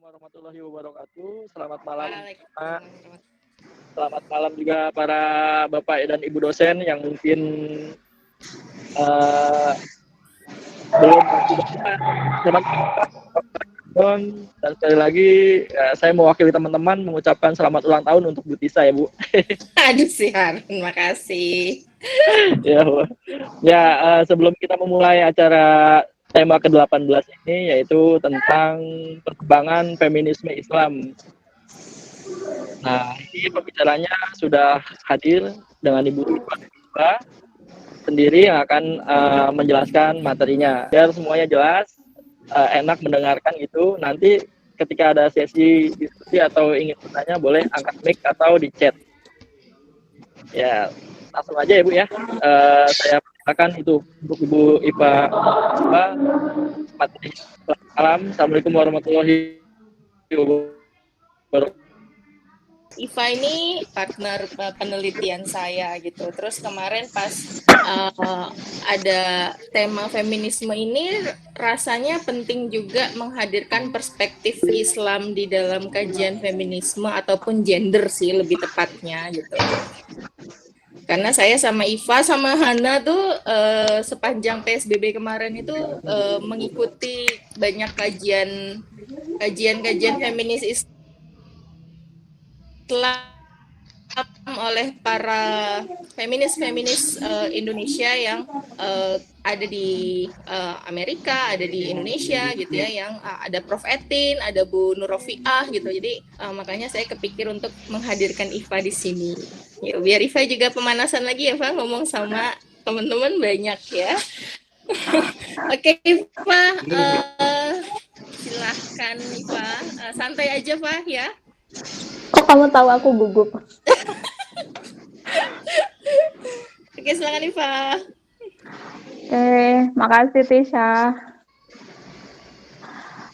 warahmatullahi wabarakatuh. Selamat malam. Waalaikumsalam warahmatullahi Selamat malam juga para bapak dan ibu dosen yang mungkin uh, belum teman-teman. Dan sekali lagi saya mewakili teman-teman mengucapkan selamat ulang tahun untuk Bu Tisa ya Bu. Aduh sih Harun, makasih. Ya, Bu. Ya, sebelum kita memulai acara tema ke-18 ini yaitu tentang perkembangan feminisme Islam. Nah, ini pembicaranya sudah hadir dengan Ibu Iva sendiri yang akan menjelaskan materinya. Biar semuanya jelas, enak mendengarkan itu. Nanti ketika ada sesi diskusi atau ingin bertanya, boleh angkat mic atau di chat. Ya, langsung aja ya Bu ya. Saya persilakan itu untuk Ibu Iva. Materi. Assalamualaikum warahmatullahi wabarakatuh. Iva ini partner penelitian saya gitu. Terus kemarin pas ada tema feminisme ini, rasanya penting juga menghadirkan perspektif Islam di dalam kajian feminisme ataupun gender sih lebih tepatnya gitu. Karena saya sama Iva sama Hana tuh sepanjang PSBB kemarin itu mengikuti banyak kajian feminis Islam oleh para feminis Indonesia yang ada di Amerika, ada di Indonesia gitu ya, yang ada Prof Etin, ada Bu Nurofiah gitu. Jadi makanya saya kepikir untuk menghadirkan Iva di sini. Ya, biar Iva juga pemanasan lagi ya, Pak, ngomong sama teman-teman banyak ya. Oke, Iva, silahkan Iva, santai aja Pak ya. Kok kamu tahu aku gugup? Oke, silakan Iva. Makasih Tisha.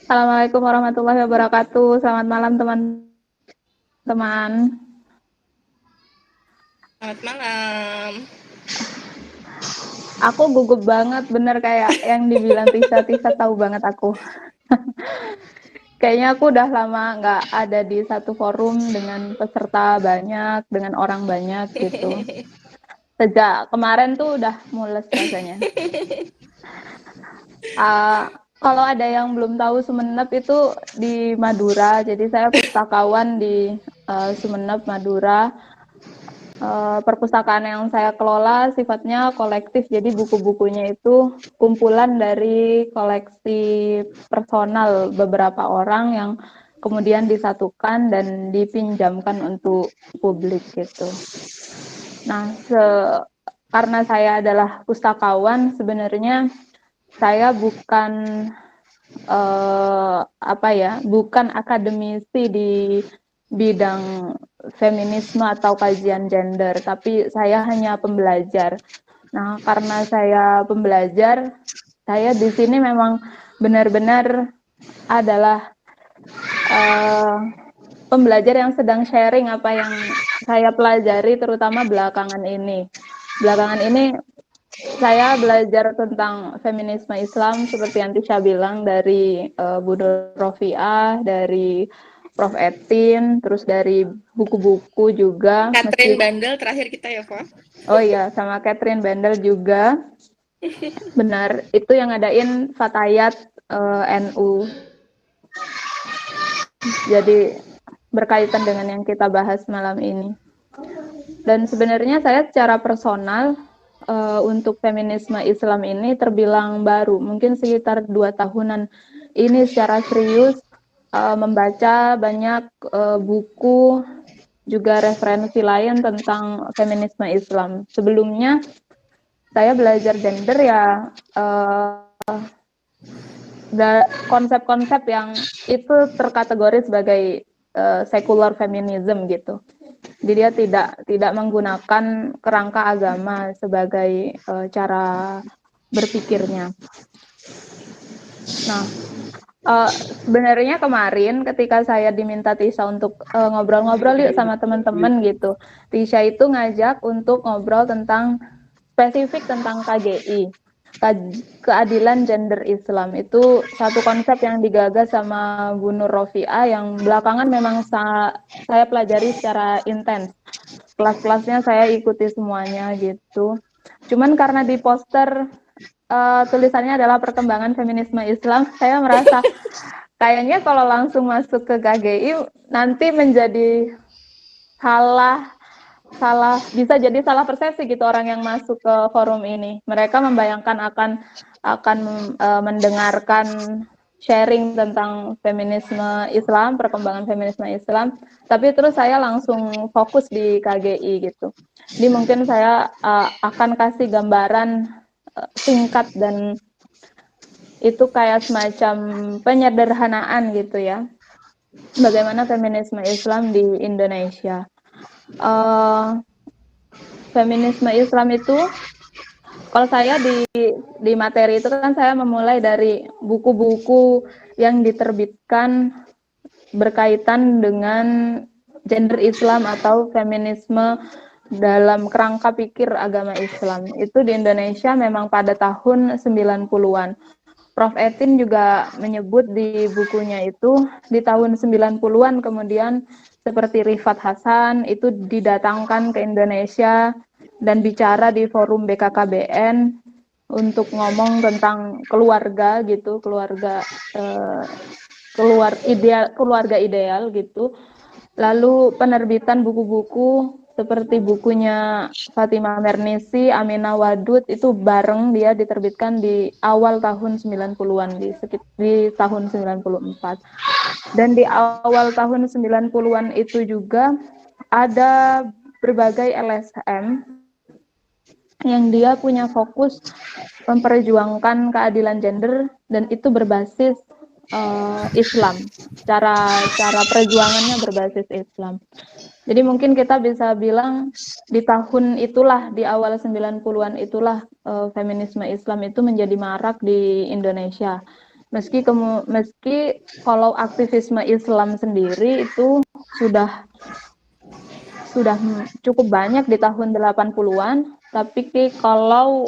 Assalamualaikum warahmatullahi wabarakatuh. Selamat malam teman-teman. Selamat malam. Aku gugup banget, bener kayak yang dibilang Tisha tahu banget aku. Kayaknya aku udah lama nggak ada di satu forum dengan peserta banyak, dengan orang banyak gitu. Sejak kemarin tuh udah mules rasanya. Kalau ada yang belum tahu, Sumenep itu di Madura. Jadi saya pustakawan di Sumenep, Madura. Perpustakaan yang saya kelola sifatnya kolektif, jadi buku-bukunya itu kumpulan dari koleksi personal beberapa orang yang kemudian disatukan dan dipinjamkan untuk publik gitu. Nah, karena saya adalah pustakawan, sebenarnya saya bukan bukan akademisi di bidang feminisme atau kajian gender, tapi saya hanya pembelajar. Nah, karena saya pembelajar, saya di sini memang benar-benar adalah pembelajar yang sedang sharing apa yang saya pelajari, terutama belakangan ini. Belakangan ini saya belajar tentang feminisme Islam seperti yang Tisha bilang dari Bu Rofiah, dari Prof Etin, terus dari buku-buku juga. Catherine Bandel terakhir kita ya, Pak. Oh iya, sama Catherine Bandel juga. Benar, itu yang ngadain Fatayat NU. Jadi berkaitan dengan yang kita bahas malam ini. Dan sebenarnya saya secara personal untuk feminisme Islam ini terbilang baru, mungkin sekitar 2 tahunan ini secara serius membaca banyak buku, juga referensi lain tentang feminisme Islam. Sebelumnya saya belajar gender ya konsep-konsep yang itu terkategori sebagai secular feminism gitu. Jadi dia tidak menggunakan kerangka agama sebagai cara berpikirnya. Nah, sebenarnya kemarin ketika saya diminta Tisha untuk ngobrol-ngobrol yuk sama teman-teman gitu, Tisha itu ngajak untuk ngobrol tentang spesifik tentang KGI. keadilan gender Islam. Itu satu konsep yang digagas sama Bu Nur Rofiah yang belakangan memang saya pelajari secara intens. Kelas-kelasnya saya ikuti semuanya gitu. Cuman karena di poster tulisannya adalah perkembangan feminisme Islam, saya merasa kayaknya kalau langsung masuk ke KGI nanti menjadi salah bisa jadi salah persepsi gitu orang yang masuk ke forum ini. Mereka membayangkan akan mendengarkan sharing tentang feminisme Islam, perkembangan feminisme Islam, tapi terus saya langsung fokus di KGI gitu. Jadi mungkin saya akan kasih gambaran singkat dan itu kayak semacam penyederhanaan gitu ya. Bagaimana feminisme Islam di Indonesia. Feminisme Islam itu, kalau saya di materi itu kan saya memulai dari buku-buku yang diterbitkan berkaitan dengan gender Islam atau feminisme dalam kerangka pikir agama Islam. Itu di Indonesia memang pada tahun 90-an. Prof. Etin juga menyebut di bukunya itu di tahun 90-an kemudian seperti Rifat Hasan itu didatangkan ke Indonesia dan bicara di forum BKKBN untuk ngomong tentang keluarga gitu, keluarga ideal gitu. Lalu penerbitan buku-buku seperti bukunya Fatimah Mernissi, Aminah Wadud itu bareng dia diterbitkan di awal tahun 90-an di tahun 94. Dan di awal tahun 90-an itu juga ada berbagai LSM yang dia punya fokus memperjuangkan keadilan gender dan itu berbasis Islam. Cara perjuangannya berbasis Islam. Jadi mungkin kita bisa bilang di tahun itulah, di awal 90-an itulah feminisme Islam itu menjadi marak di Indonesia. Meski kalau aktivisme Islam sendiri itu sudah cukup banyak di tahun 80-an, tapi kalau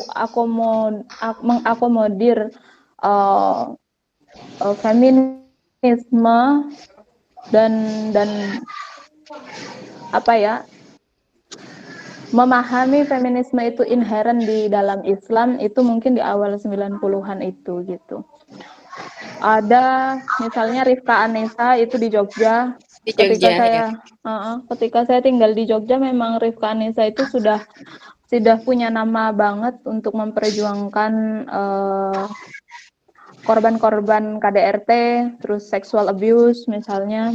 mengakomodir feminisme dan apa ya, memahami feminisme itu inherent di dalam Islam itu mungkin di awal 90-an itu gitu. Ada misalnya Rifka Anissa itu di Jogja. Ketika saya tinggal di Jogja memang Rifka Anissa itu sudah punya nama banget untuk memperjuangkan korban-korban KDRT, terus sexual abuse misalnya.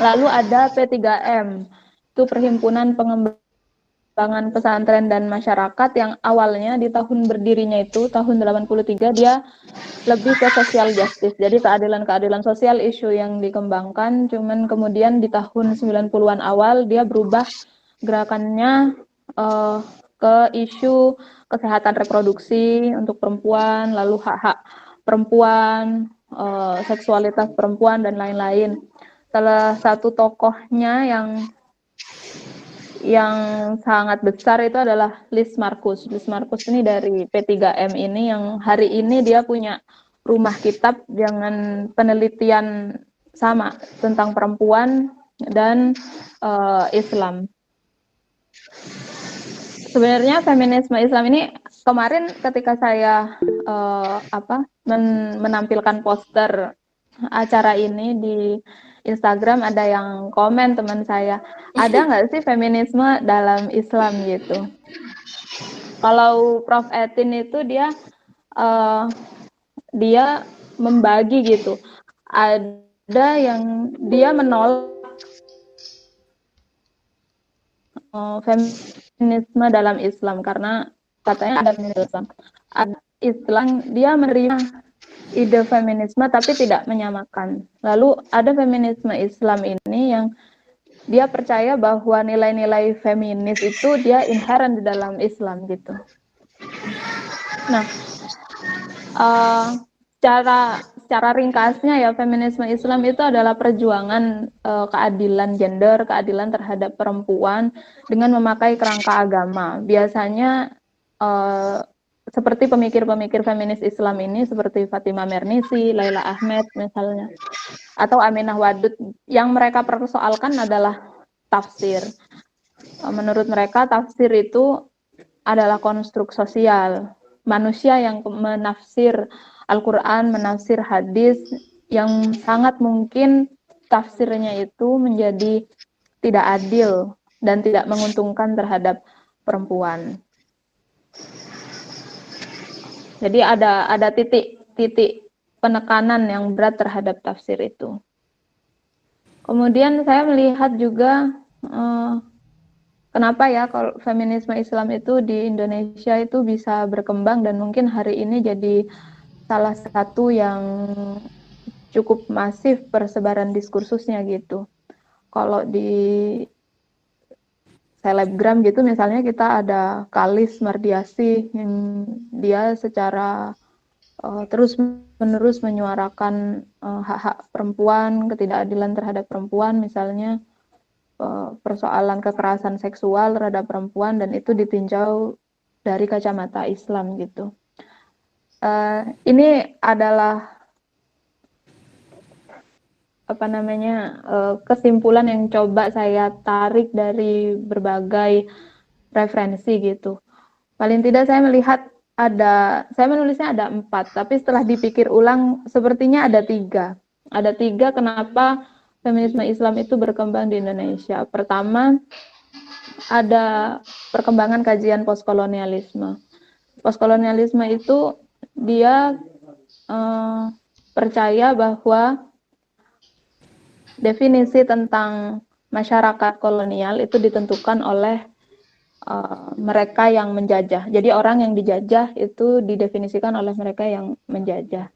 Lalu ada P3M, itu Perhimpunan Pengembangan Pesantren dan Masyarakat yang awalnya di tahun berdirinya itu, tahun 83, dia lebih ke social justice, jadi keadilan sosial isu yang dikembangkan, cuman kemudian di tahun 90-an awal dia berubah gerakannya ke isu kesehatan reproduksi untuk perempuan, lalu hak-hak perempuan, seksualitas perempuan, dan lain-lain. Salah satu tokohnya yang sangat besar itu adalah Liz Marcus. Liz Marcus ini dari P3M ini yang hari ini dia punya rumah kitab dengan penelitian sama tentang perempuan dan Islam. Sebenarnya feminisme Islam ini kemarin ketika saya menampilkan poster acara ini di Instagram, ada yang komen teman saya, ada nggak sih feminisme dalam Islam gitu. Kalau Prof. Etin itu dia membagi gitu, ada yang dia menolak feminisme dalam Islam karena katanya ada feminisme Islam, dia menerima ide feminisme tapi tidak menyamakan. Lalu ada feminisme Islam ini yang dia percaya bahwa nilai-nilai feminis itu dia inherent di dalam Islam gitu. Nah, secara ringkasnya ya, feminisme Islam itu adalah perjuangan keadilan gender, keadilan terhadap perempuan dengan memakai kerangka agama. Biasanya seperti pemikir-pemikir feminis Islam ini seperti Fatimah Mernissi, Laila Ahmed misalnya, atau Aminah Wadud, yang mereka persoalkan adalah tafsir. Menurut mereka tafsir itu adalah konstruk sosial. Manusia yang menafsir Al-Quran, menafsir hadis, yang sangat mungkin tafsirnya itu menjadi tidak adil dan tidak menguntungkan terhadap perempuan. Jadi ada titik penekanan yang berat terhadap tafsir itu. Kemudian saya melihat juga kenapa ya kalau feminisme Islam itu di Indonesia itu bisa berkembang dan mungkin hari ini jadi salah satu yang cukup masif persebaran diskursusnya gitu. Kalau di selebgram gitu misalnya kita ada Kalis Mardiasih yang dia secara terus-menerus menyuarakan hak-hak perempuan, ketidakadilan terhadap perempuan misalnya, persoalan kekerasan seksual terhadap perempuan, dan itu ditinjau dari kacamata Islam gitu. Ini adalah kesimpulan yang coba saya tarik dari berbagai referensi gitu. Paling tidak saya melihat saya menulisnya ada 4, tapi setelah dipikir ulang sepertinya ada 3. Ada 3 kenapa feminisme Islam itu berkembang di Indonesia. Pertama, ada perkembangan kajian postkolonialisme. Postkolonialisme itu dia percaya bahwa definisi tentang masyarakat kolonial itu ditentukan oleh mereka yang menjajah. Jadi orang yang dijajah itu didefinisikan oleh mereka yang menjajah.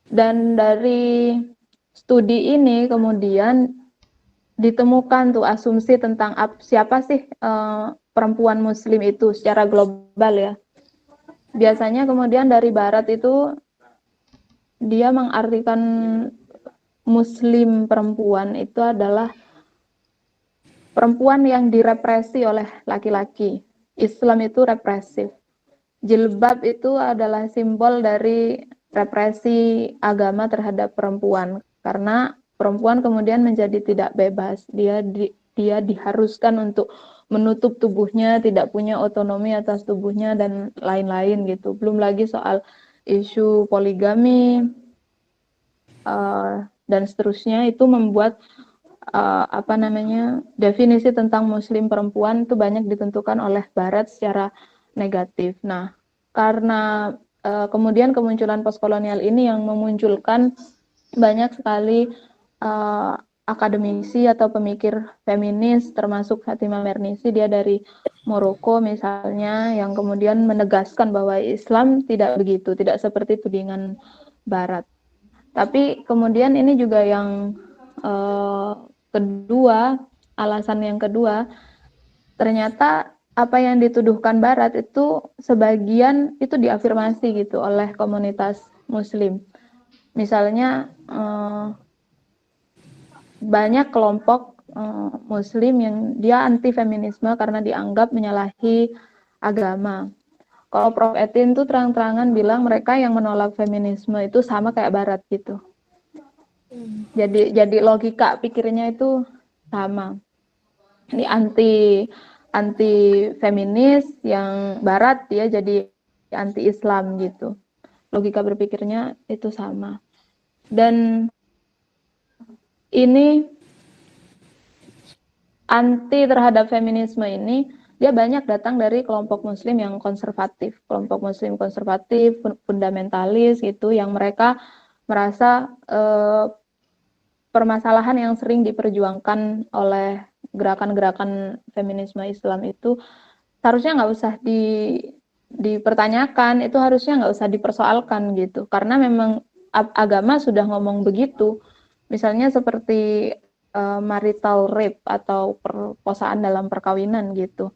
Dan dari studi ini kemudian ditemukan tuh asumsi tentang siapa sih perempuan muslim itu secara global ya. Biasanya kemudian dari barat itu dia mengartikan muslim perempuan itu adalah perempuan yang direpresi oleh laki-laki. Islam itu represif. Jilbab itu adalah simbol dari represi agama terhadap perempuan, karena perempuan kemudian menjadi tidak bebas. Dia diharuskan untuk menutup tubuhnya, tidak punya otonomi atas tubuhnya dan lain-lain gitu. Belum lagi soal isu poligami dan seterusnya, itu membuat definisi tentang muslim perempuan itu banyak ditentukan oleh barat secara negatif. Nah, karena kemudian kemunculan postkolonial ini yang memunculkan banyak sekali akademisi atau pemikir feminis, termasuk Fatimah Mernissi, dia dari Maroko misalnya, yang kemudian menegaskan bahwa Islam tidak begitu, tidak seperti tudingan barat. Tapi kemudian ini juga yang kedua, alasan yang kedua, ternyata apa yang dituduhkan barat itu sebagian itu diafirmasi gitu oleh komunitas muslim. Misalnya banyak kelompok muslim yang dia anti feminisme karena dianggap menyalahi agama. Kalau Prof. Etin tuh terang-terangan bilang mereka yang menolak feminisme itu sama kayak barat gitu. Jadi logika pikirnya itu sama. Ini anti feminis, yang barat dia jadi anti Islam gitu. Logika berpikirnya itu sama. Dan ini anti terhadap feminisme ini dia banyak datang dari kelompok muslim yang konservatif, kelompok muslim konservatif, fundamentalis gitu, yang mereka merasa permasalahan yang sering diperjuangkan oleh gerakan-gerakan feminisme Islam itu harusnya nggak usah dipertanyakan, itu harusnya nggak usah dipersoalkan gitu, karena memang agama sudah ngomong begitu. Misalnya seperti marital rape atau perkosaan dalam perkawinan gitu.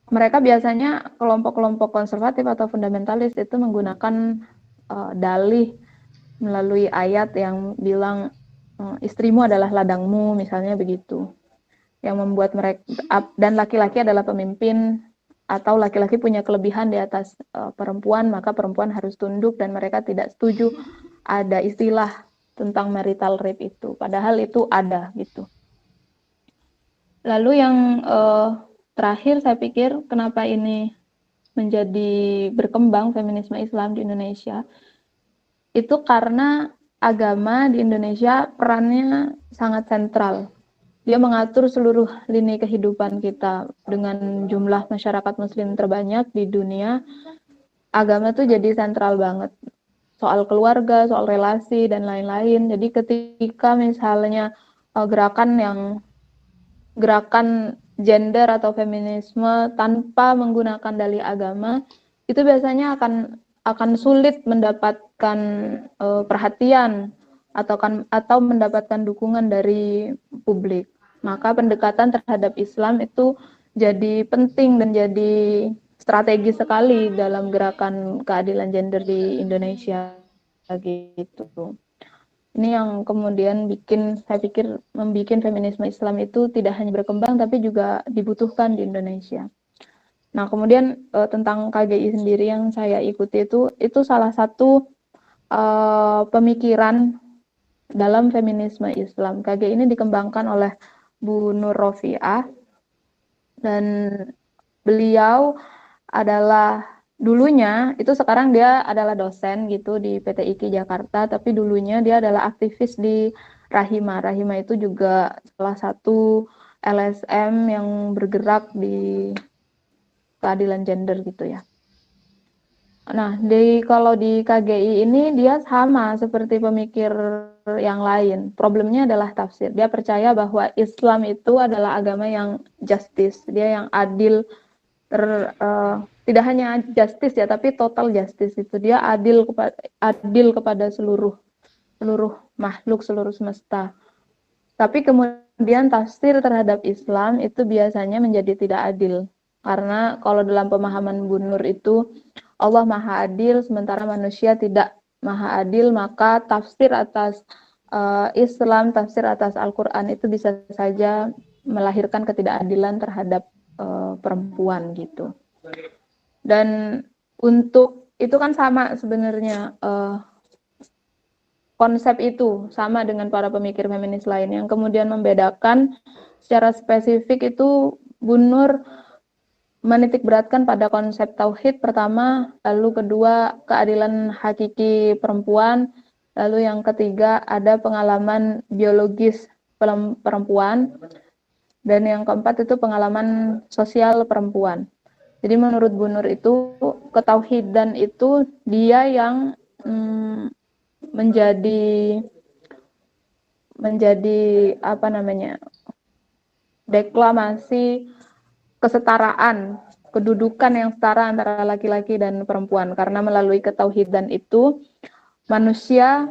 Mereka biasanya kelompok-kelompok konservatif atau fundamentalis itu menggunakan dalih melalui ayat yang bilang istrimu adalah ladangmu, misalnya begitu. Yang membuat mereka, dan laki-laki adalah pemimpin atau laki-laki punya kelebihan di atas perempuan, maka perempuan harus tunduk, dan mereka tidak setuju ada istilah tentang marital rape itu. Padahal itu ada gitu. Lalu yang terakhir saya pikir kenapa ini menjadi berkembang feminisme Islam di Indonesia, itu karena agama di Indonesia perannya sangat sentral. Dia mengatur seluruh lini kehidupan kita. Dengan jumlah masyarakat muslim terbanyak di dunia, agama tuh jadi sentral banget. Soal keluarga, soal relasi, dan lain-lain. Jadi ketika misalnya gerakan gender atau feminisme tanpa menggunakan dalih agama, itu biasanya akan sulit mendapatkan perhatian atau mendapatkan dukungan dari publik. Maka pendekatan terhadap Islam itu jadi penting dan jadi strategi sekali dalam gerakan keadilan gender di Indonesia gitu. Ini yang kemudian saya pikir membuat feminisme Islam itu tidak hanya berkembang tapi juga dibutuhkan di Indonesia. Nah, kemudian tentang KGI sendiri yang saya ikuti itu salah satu pemikiran dalam feminisme Islam. KGI ini dikembangkan oleh Bu Nur Rofiah, dan beliau adalah dulunya, itu sekarang dia adalah dosen gitu di PT IKI Jakarta, tapi dulunya dia adalah aktivis di Rahima. Rahima itu juga salah satu LSM yang bergerak di keadilan gender gitu ya. Nah, kalau di KGI ini dia sama seperti pemikir yang lain. Problemnya adalah tafsir. Dia percaya bahwa Islam itu adalah agama yang justice, dia yang adil, tidak hanya justice ya, tapi total justice. Itu dia adil kepada seluruh makhluk, seluruh semesta. Tapi kemudian tafsir terhadap Islam itu biasanya menjadi tidak adil. Karena kalau dalam pemahaman Bu Nur itu Allah Maha Adil, sementara manusia tidak Maha Adil, maka tafsir atas Islam, tafsir atas Al-Quran itu bisa saja melahirkan ketidakadilan terhadap perempuan gitu. Dan untuk itu kan sama sebenarnya konsep itu sama dengan para pemikir feminis lain. Yang kemudian membedakan secara spesifik itu Bu Nur menitikberatkan pada konsep tauhid pertama, lalu kedua keadilan hakiki perempuan, lalu yang ketiga ada pengalaman biologis perempuan, dan yang keempat itu pengalaman sosial perempuan. Jadi menurut Bu Nur itu ketauhidan itu dia yang menjadi apa namanya, deklamasi kesetaraan, kedudukan yang setara antara laki-laki dan perempuan. Karena melalui ketauhidan itu manusia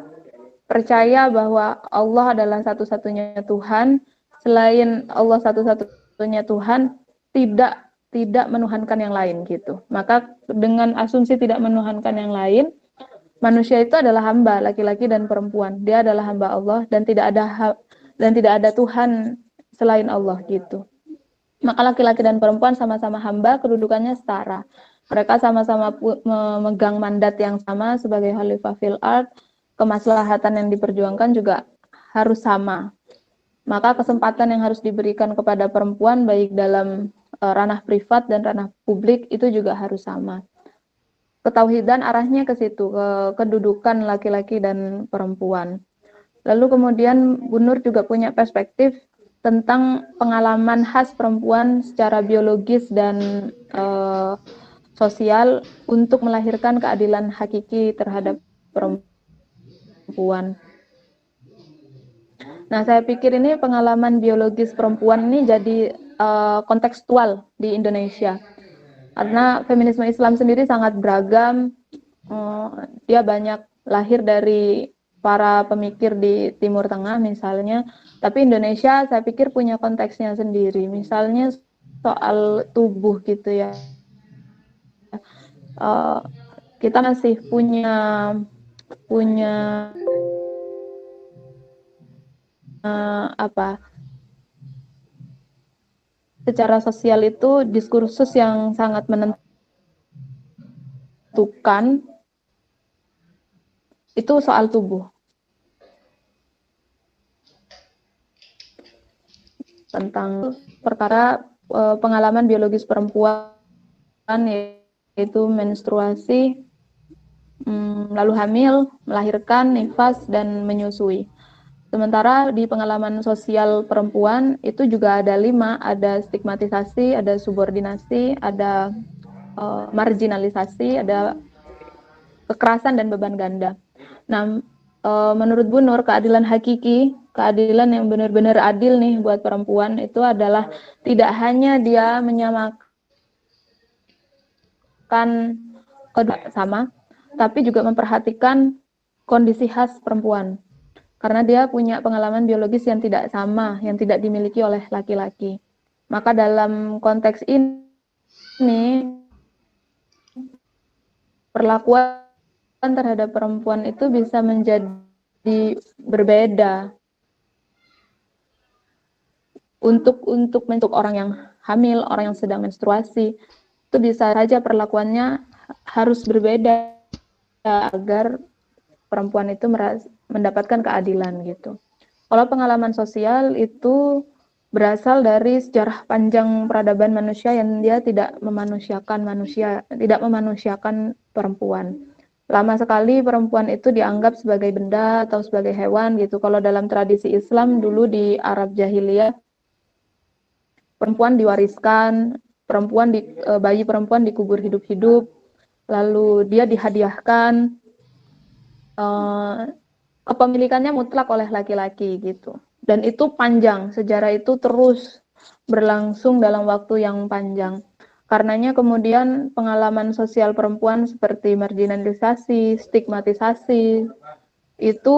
percaya bahwa Allah adalah satu-satunya Tuhan, selain Allah satu-satunya Tuhan, tidak menuhankan yang lain gitu. Maka dengan asumsi tidak menuhankan yang lain, manusia itu adalah hamba, laki-laki dan perempuan. Dia adalah hamba Allah dan tidak ada Tuhan selain Allah gitu. Maka laki-laki dan perempuan sama-sama hamba, kedudukannya setara. Mereka sama-sama memegang mandat yang sama sebagai khalifah fil ard, kemaslahatan yang diperjuangkan juga harus sama. Maka kesempatan yang harus diberikan kepada perempuan baik dalam ranah privat dan ranah publik itu juga harus sama. Ketauhidan arahnya ke situ, ke kedudukan laki-laki dan perempuan. Lalu kemudian Bu Nur juga punya perspektif tentang pengalaman khas perempuan secara biologis dan sosial untuk melahirkan keadilan hakiki terhadap perempuan. Nah, saya pikir ini pengalaman biologis perempuan ini jadi kontekstual di Indonesia. Karena feminisme Islam sendiri sangat beragam, dia banyak lahir dari para pemikir di Timur Tengah misalnya, tapi Indonesia saya pikir punya konteksnya sendiri. Misalnya soal tubuh gitu ya, kita masih punya secara sosial itu diskursus yang sangat menentukan itu soal tubuh. Tentang perkara pengalaman biologis perempuan yaitu menstruasi, lalu hamil, melahirkan, nifas, dan menyusui. Sementara di pengalaman sosial perempuan itu juga ada 5, ada stigmatisasi, ada subordinasi, ada marginalisasi, ada kekerasan dan beban ganda. Nah, menurut Bu Nur, keadilan hakiki, keadilan yang benar-benar adil nih buat perempuan itu adalah tidak hanya dia menyamakan sama, tapi juga memperhatikan kondisi khas perempuan. Karena dia punya pengalaman biologis yang tidak sama, yang tidak dimiliki oleh laki-laki. Maka dalam konteks ini, perlakuan terhadap perempuan itu bisa menjadi berbeda. Untuk orang yang hamil, orang yang sedang menstruasi, itu bisa saja perlakuannya harus berbeda agar perempuan itu mendapatkan keadilan gitu. Kalau pengalaman sosial itu berasal dari sejarah panjang peradaban manusia yang dia tidak memanusiakan manusia, tidak memanusiakan perempuan. Lama sekali perempuan itu dianggap sebagai benda atau sebagai hewan gitu. Kalau dalam tradisi Islam dulu di Arab Jahiliyah, perempuan diwariskan, bayi perempuan dikubur hidup-hidup, lalu dia dihadiahkan, kepemilikannya mutlak oleh laki-laki gitu. Dan itu panjang, sejarah itu terus berlangsung dalam waktu yang panjang. Karenanya kemudian pengalaman sosial perempuan seperti marginalisasi, stigmatisasi, itu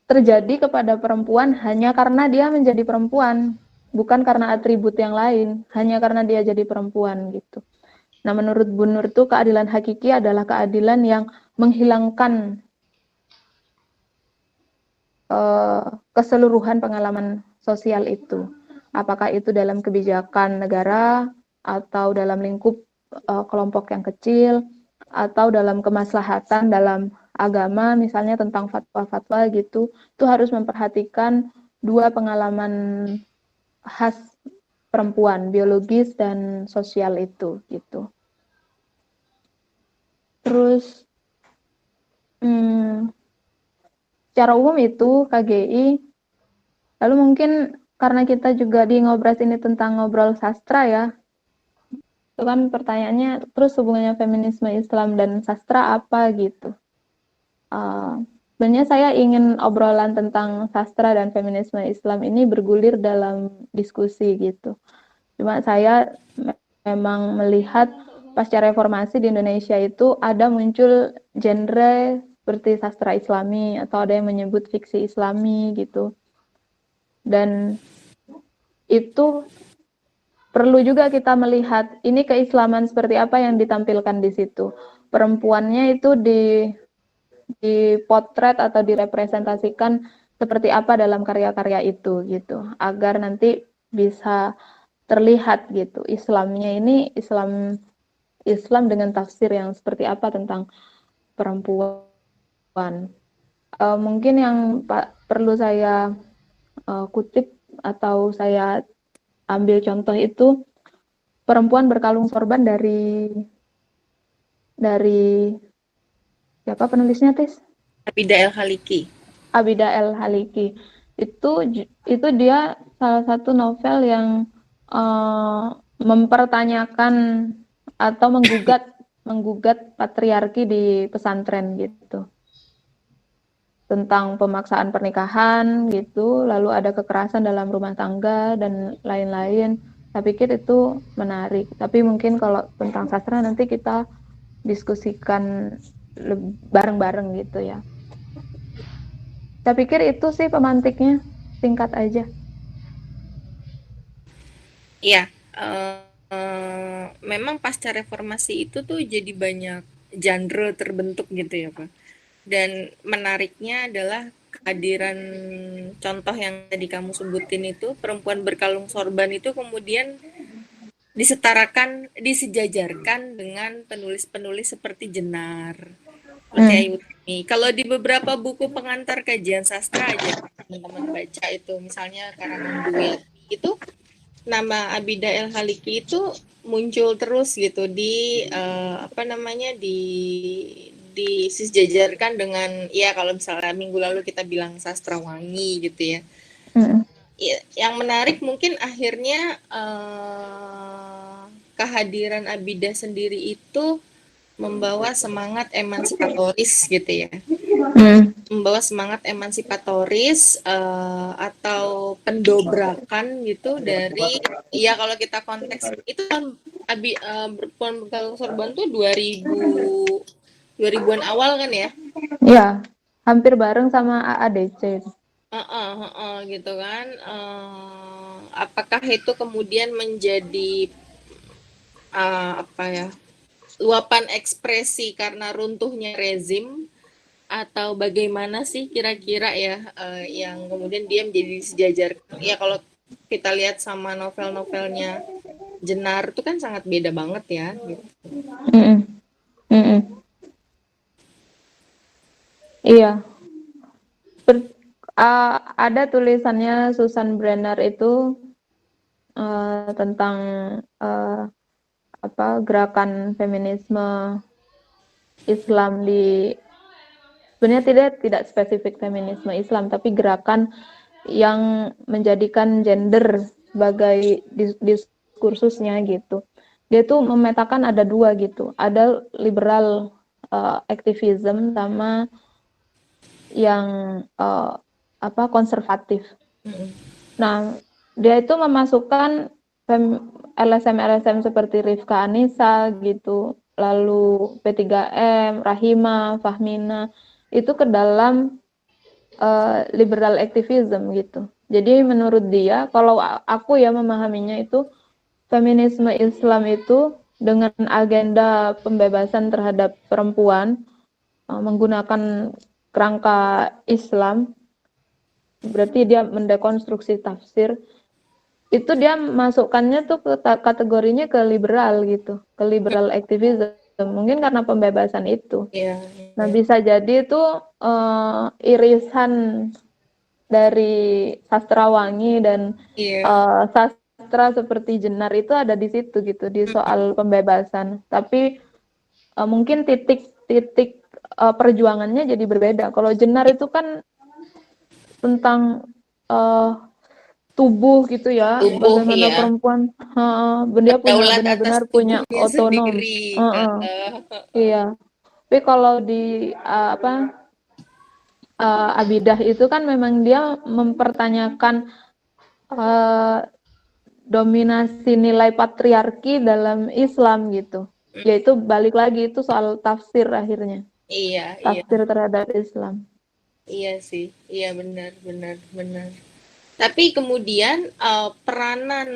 terjadi kepada perempuan hanya karena dia menjadi perempuan, bukan karena atribut yang lain, hanya karena dia jadi perempuan gitu. Nah, menurut Bu Nur itu keadilan hakiki adalah keadilan yang menghilangkan keseluruhan pengalaman sosial itu. Apakah itu dalam kebijakan negara, atau dalam lingkup kelompok yang kecil, atau dalam kemaslahatan dalam agama, misalnya tentang fatwa-fatwa gitu, itu harus memperhatikan 2 pengalaman khas perempuan, biologis dan sosial itu gitu. Terus secara umum itu KGI. Lalu mungkin karena kita juga di Ngobras ini tentang ngobrol sastra ya, itu kan pertanyaannya terus hubungannya feminisme Islam dan sastra apa gitu. Sebenarnya saya ingin obrolan tentang sastra dan feminisme Islam ini bergulir dalam diskusi gitu. Cuma saya memang melihat pasca reformasi di Indonesia itu ada muncul genre seperti sastra Islami atau ada yang menyebut fiksi Islami gitu. Dan itu perlu juga kita melihat ini keislaman seperti apa yang ditampilkan di situ. Perempuannya itu dipotret atau direpresentasikan seperti apa dalam karya-karya itu gitu, agar nanti bisa terlihat gitu Islamnya ini Islam dengan tafsir yang seperti apa tentang perempuan. Mungkin yang perlu saya kutip atau saya ambil contoh itu perempuan berkalung sorban dari siapa penulisnya, Tis? Abida El Haliki. Abida El Haliki. Itu dia salah satu novel yang mempertanyakan atau menggugat patriarki di pesantren gitu. Tentang pemaksaan pernikahan gitu, lalu ada kekerasan dalam rumah tangga dan lain-lain. Saya pikir itu menarik. Tapi mungkin kalau tentang sastra nanti kita diskusikan bareng-bareng gitu ya. Saya pikir itu sih pemantiknya, singkat aja. Iya, memang pasca reformasi itu tuh jadi banyak genre terbentuk gitu ya Pak. Dan menariknya adalah kehadiran contoh yang tadi kamu sebutin itu, perempuan berkalung sorban itu kemudian disetarakan, disejajarkan dengan penulis-penulis seperti Jenar, seperti Hmm. Ayu Tami. Kalau di beberapa buku pengantar kajian sastra aja teman-teman baca itu, misalnya karangan Duyati itu nama Abida El Haliki itu muncul terus gitu di apa namanya disejajarkan dengan ya kalau misalnya minggu lalu kita bilang sastra wangi gitu ya. Hmm. Yang menarik mungkin akhirnya kehadiran Abida sendiri itu membawa semangat emansipatoris gitu ya, Hmm. membawa semangat emansipatoris atau pendobrakan gitu dari ya kalau kita konteks itu kan perempuan berkalung sorban tuh 2000-an awal kan ya. Ya, hampir bareng sama AADC. Gitu kan. Apakah itu kemudian menjadi apa ya, luapan ekspresi karena runtuhnya rezim atau bagaimana sih kira-kira ya yang kemudian dia menjadi sejajar ya kalau kita lihat sama novel-novelnya Jenar itu kan sangat beda banget ya gitu. Mm-mm. Mm-mm. Iya. Ada tulisannya Susan Brenner itu tentang gerakan feminisme Islam sebenarnya tidak spesifik feminisme Islam, tapi gerakan yang menjadikan gender sebagai diskursusnya gitu. Dia tuh memetakan ada dua gitu, ada liberal activism sama yang konservatif. Nah, dia itu memasukkan LSM seperti Rifka Anissa gitu, lalu P3M, Rahima, Fahmina itu ke dalam liberal activism gitu. Jadi menurut dia, kalau aku ya memahaminya itu feminisme Islam itu dengan agenda pembebasan terhadap perempuan menggunakan kerangka Islam, berarti dia mendekonstruksi tafsir. Itu dia masukkannya tuh ke kategorinya ke liberal gitu, ke liberal activism. Mungkin karena pembebasan itu. Yeah. Nah, bisa jadi itu irisan dari sastrawangi dan sastra seperti Jenar itu ada di situ gitu, di soal pembebasan. Tapi mungkin titik perjuangannya jadi berbeda. Kalau Jenar itu kan tentang tubuh gitu ya, bagaimana ya. perempuan dia benar-benar punya otonom. Iya. Tapi kalau di Abidah itu kan memang dia mempertanyakan dominasi nilai patriarki dalam Islam gitu. Yaitu balik lagi itu soal tafsir akhirnya. Tafsir terhadap Islam. Iya sih, iya benar. Tapi kemudian peranan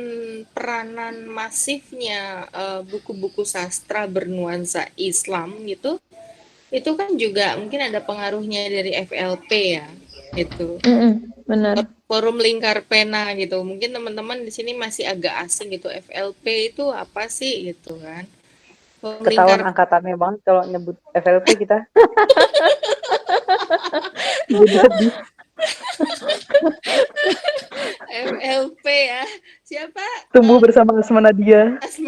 masifnya buku-buku sastra bernuansa Islam gitu, itu kan juga mungkin ada pengaruhnya dari FLP ya, gitu. Benar. Forum Lingkar Pena gitu. Mungkin teman-teman di sini masih agak asing gitu. FLP itu apa sih gitu kan? Ketahuan angkatannya banget kalau nyebut FLP kita. Jadi sedih. FLP ya. Siapa? Tumbuh bersama Asma Nadia. Terus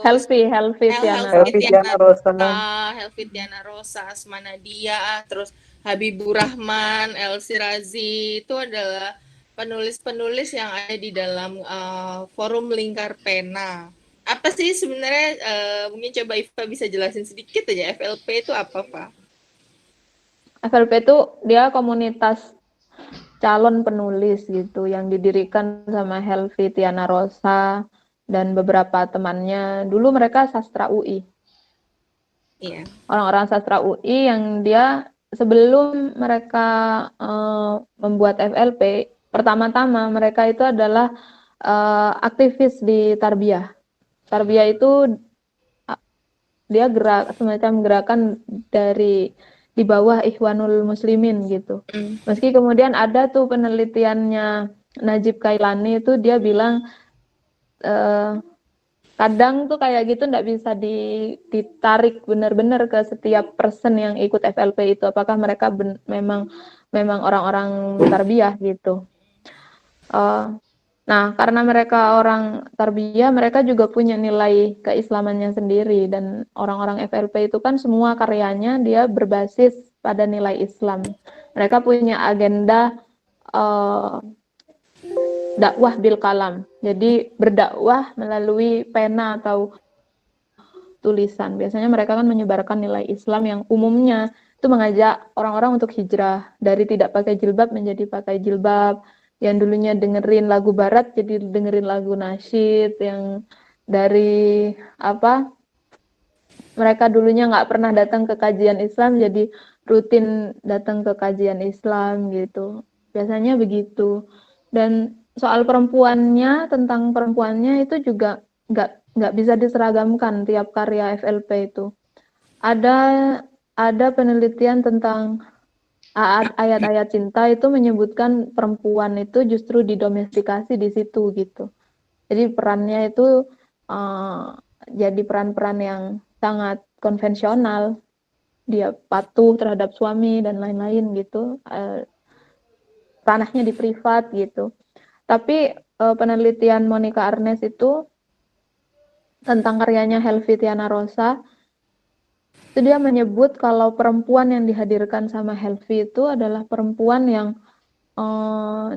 Helvitiana Rosa, Asma Nadia, terus Habibur Rahman, Elsi Razi, itu adalah penulis-penulis yang ada di dalam forum Lingkar Pena. Apa sih sebenarnya mungkin coba Iva bisa jelasin sedikit aja FLP itu apa, Pak? FLP itu dia komunitas calon penulis gitu yang didirikan sama Helvitiana Rosa dan beberapa temannya. Dulu mereka sastra UI. Iya. Orang-orang sastra UI yang dia sebelum mereka membuat FLP, pertama-tama mereka itu adalah aktivis di Tarbiyah. Tarbiyah itu dia semacam gerakan di bawah Ikhwanul Muslimin gitu. Meski kemudian ada tuh penelitiannya Najib Kailani itu dia bilang kadang tuh kayak gitu nggak bisa ditarik benar-benar ke setiap person yang ikut FLP itu apakah mereka memang orang-orang tarbiyah gitu. Nah, karena mereka orang tarbiyah, mereka juga punya nilai keislamannya sendiri dan orang-orang FLP itu kan semua karyanya dia berbasis pada nilai Islam. Mereka punya agenda dakwah bil kalam. Jadi berdakwah melalui pena atau tulisan. Biasanya mereka kan menyebarkan nilai Islam yang umumnya itu mengajak orang-orang untuk hijrah dari tidak pakai jilbab menjadi pakai jilbab. Yang dulunya dengerin lagu barat jadi dengerin lagu nasyid, yang dari mereka dulunya nggak pernah datang ke kajian Islam jadi rutin datang ke kajian Islam gitu. Biasanya begitu. Dan soal tentang perempuannya itu juga nggak bisa diseragamkan tiap karya FLP itu. Ada penelitian tentang ayat-ayat cinta itu menyebutkan perempuan itu justru didomestikasi di situ gitu. Jadi perannya itu jadi peran-peran yang sangat konvensional. Dia patuh terhadap suami dan lain-lain gitu. Ranahnya di privat gitu. Tapi penelitian Monica Arnes itu tentang karyanya Helvi Rosa itu dia menyebut kalau perempuan yang dihadirkan sama Helvi itu adalah perempuan yang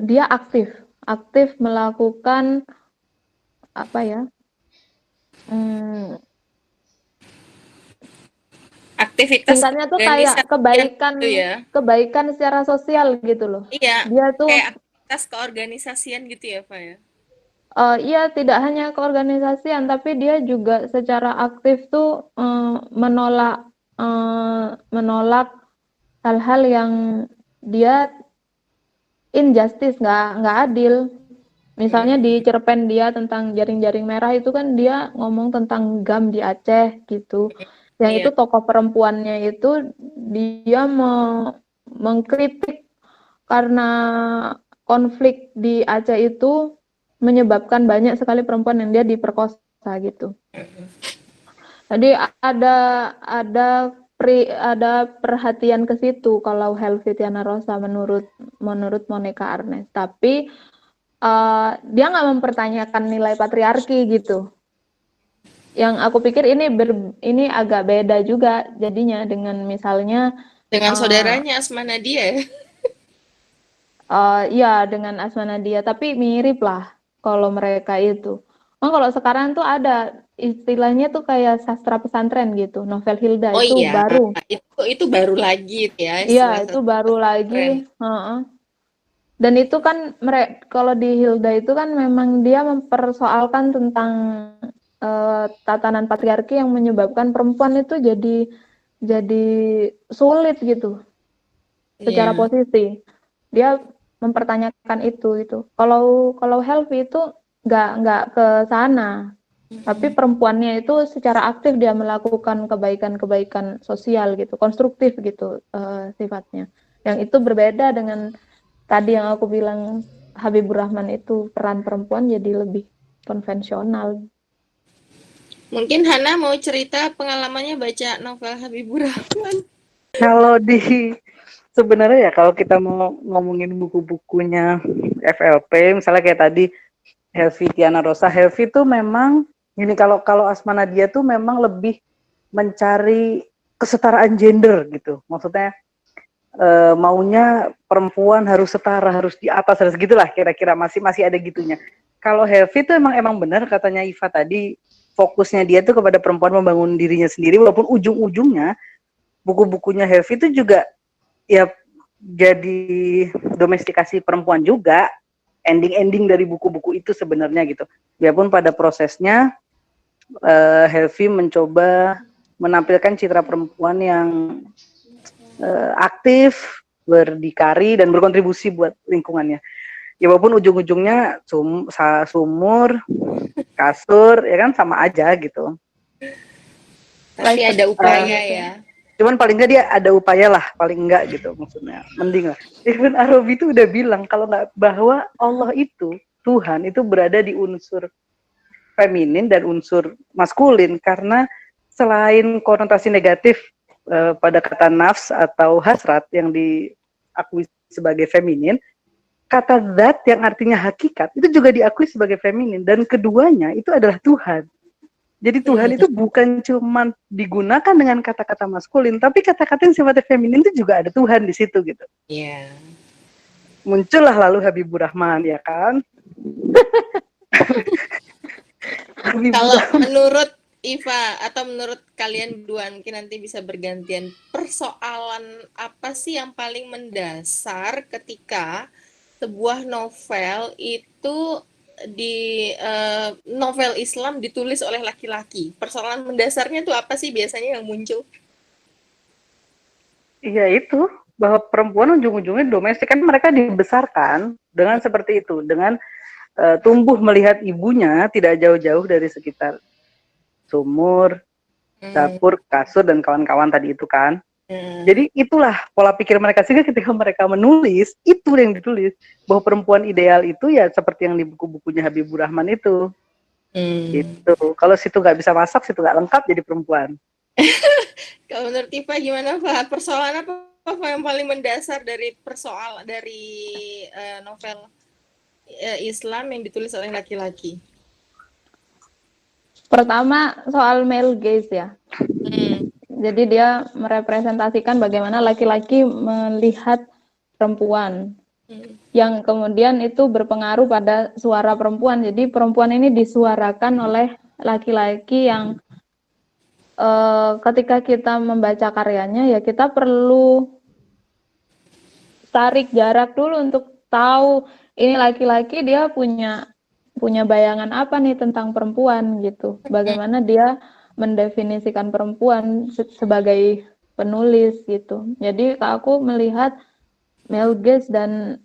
dia aktif melakukan aktivitas singkatnya tuh kayak gitu ya. kebaikan secara sosial gitu loh. Iya, dia tuh kayak aktivitas keorganisasian gitu ya Pak ya. Iya, tidak hanya keorganisasian, tapi dia juga secara aktif tuh menolak hal-hal yang dia injustice, nggak adil. Misalnya di cerpen dia tentang jaring-jaring merah itu kan dia ngomong tentang GAM di Aceh gitu. Yang itu tokoh perempuannya itu dia mengkritik karena konflik di Aceh itu menyebabkan banyak sekali perempuan yang dia diperkosa gitu. Jadi ada perhatian ke situ kalau Helvi Rosa menurut Monica Arnes. Tapi dia nggak mempertanyakan nilai patriarki gitu. Yang aku pikir ini agak beda juga jadinya dengan misalnya dengan saudaranya Asma Nadia. Iya dengan Asma Nadia, tapi mirip lah kalau mereka itu. Kalau sekarang tuh ada istilahnya tuh kayak sastra pesantren gitu, novel Hilda itu iya, baru. Itu baru lagi ya. Iya, itu baru lagi. Dan itu kan kalau di Hilda itu kan memang dia mempersoalkan tentang tatanan patriarki yang menyebabkan perempuan itu jadi sulit gitu secara posisi. Dia mempertanyakan itu. Kalau Helvi itu nggak ke sana, tapi perempuannya itu secara aktif dia melakukan kebaikan-kebaikan sosial gitu, konstruktif gitu sifatnya. Yang itu berbeda dengan tadi yang aku bilang Habibur Rahman itu peran perempuan jadi lebih konvensional. Mungkin Hana mau cerita pengalamannya baca novel Habibur Rahman. Kalau sebenarnya ya kalau kita mau ngomongin buku-bukunya FLP, misalnya kayak tadi Helvi Rosa, Helvi tuh memang ini kalau Asma Nadia tuh memang lebih mencari kesetaraan gender gitu. Maksudnya maunya perempuan harus setara, harus di atas, harus gitulah kira-kira masih ada gitunya. Kalau Helvi tuh emang benar katanya Iva tadi, fokusnya dia tuh kepada perempuan membangun dirinya sendiri, walaupun ujung-ujungnya buku-bukunya Helvi itu juga ya jadi domestikasi perempuan juga, ending dari buku-buku itu sebenarnya gitu. Biarpun pada prosesnya Helvi mencoba menampilkan citra perempuan yang aktif, berdikari dan berkontribusi buat lingkungannya. Ya walaupun ujung-ujungnya sumur, kasur, ya kan sama aja gitu. Tapi ada upaya ya. Cuman paling enggak dia ada upaya lah, paling enggak gitu maksudnya. Mending lah. Ibn Arabi itu udah bilang kalau nggak bahwa Allah itu Tuhan itu berada di unsur feminin dan unsur maskulin karena selain konotasi negatif pada kata nafs atau hasrat yang diakui sebagai feminin, kata zat yang artinya hakikat itu juga diakui sebagai feminin dan keduanya itu adalah Tuhan. Jadi Tuhan itu bukan cuma digunakan dengan kata-kata maskulin, tapi kata-kata yang sifatnya feminin itu juga ada Tuhan di situ gitu. Iya. Muncullah lalu Habibur Rahman, ya kan? Kalau menurut Iva atau menurut kalian berdua, mungkin nanti bisa bergantian, persoalan apa sih yang paling mendasar ketika sebuah novel itu di novel Islam ditulis oleh laki-laki? Persoalan mendasarnya itu apa sih biasanya yang muncul? Iya itu, bahwa perempuan ujung-ujungnya domestik, kan mereka dibesarkan dengan seperti itu, dengan tumbuh melihat ibunya tidak jauh-jauh dari sekitar sumur, dapur, kasur, dan kawan-kawan tadi itu kan. Jadi itulah pola pikir mereka, sehingga ketika mereka menulis, itu yang ditulis, bahwa perempuan ideal itu ya seperti yang di buku-bukunya Habibur Rahman itu. Gitu. Kalau situ nggak bisa masak, situ nggak lengkap jadi perempuan. Kalau menurut Iva gimana Pak? Persoalan apa yang paling mendasar dari novel Islam yang ditulis oleh laki-laki? Pertama soal male gaze ya. Jadi dia merepresentasikan bagaimana laki-laki melihat perempuan, yang kemudian itu berpengaruh pada suara perempuan. Jadi perempuan ini disuarakan oleh laki-laki yang ketika kita membaca karyanya ya kita perlu tarik jarak dulu untuk tahu ini laki-laki dia punya bayangan apa nih tentang perempuan gitu. Bagaimana dia mendefinisikan perempuan sebagai penulis gitu. Jadi aku melihat male gaze dan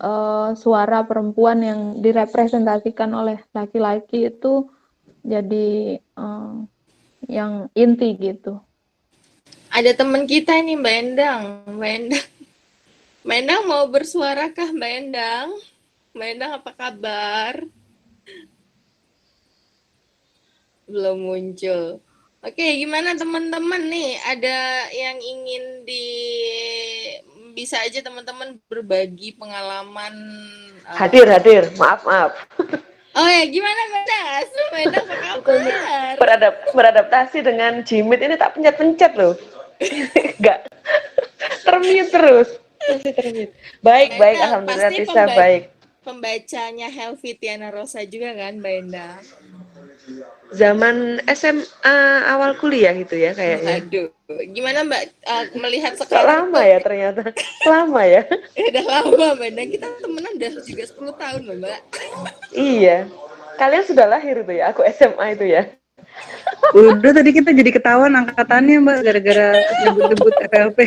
suara perempuan yang direpresentasikan oleh laki-laki itu jadi yang inti gitu. Ada teman kita ini Mbak Endang. Mbak Endang mau bersuarakah Mbak Endang? Mbak Endang apa kabar? Belum muncul. Oke, gimana teman-teman nih? Ada yang ingin bisa aja teman-teman berbagi pengalaman. Hadir. Maaf. Oh ya, gimana Mbak Endang apa kabar? Beradaptasi dengan Jimit ini tak pencet-pencet loh. Enggak. Termute terus. Masih termute. Baik, alhamdulillah bisa baik. Pembacanya Helvi Tiana Rosa juga kan Mbak Endang? Zaman SMA awal kuliah gitu ya kayaknya. Aduh, gimana Mbak melihat sekarang? Lama ya ternyata. Lama ya. Udah lama Mbak Endang, kita temenan udah juga 10 tahun loh Mbak. Iya. Kalian sudah lahir tuh ya, aku SMA itu ya. Udah tadi kita jadi ketahuan angkatannya Mbak gara-gara nyebut-nyebut FLP.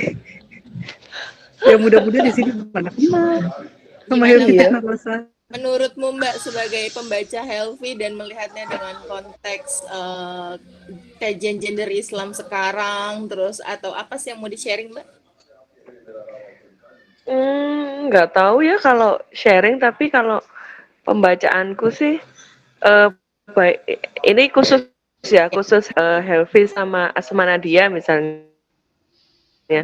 Yang muda-muda di sini mana kenal sama Helvi Tiana Rosa. Menurutmu Mbak sebagai pembaca Helvi dan melihatnya dengan konteks kajian gender Islam sekarang, terus atau apa sih yang mau di-sharing Mbak? Nggak tahu ya kalau sharing, tapi kalau pembacaanku sih baik. Ini khusus Helvi sama Asma Nadia misalnya. Ya,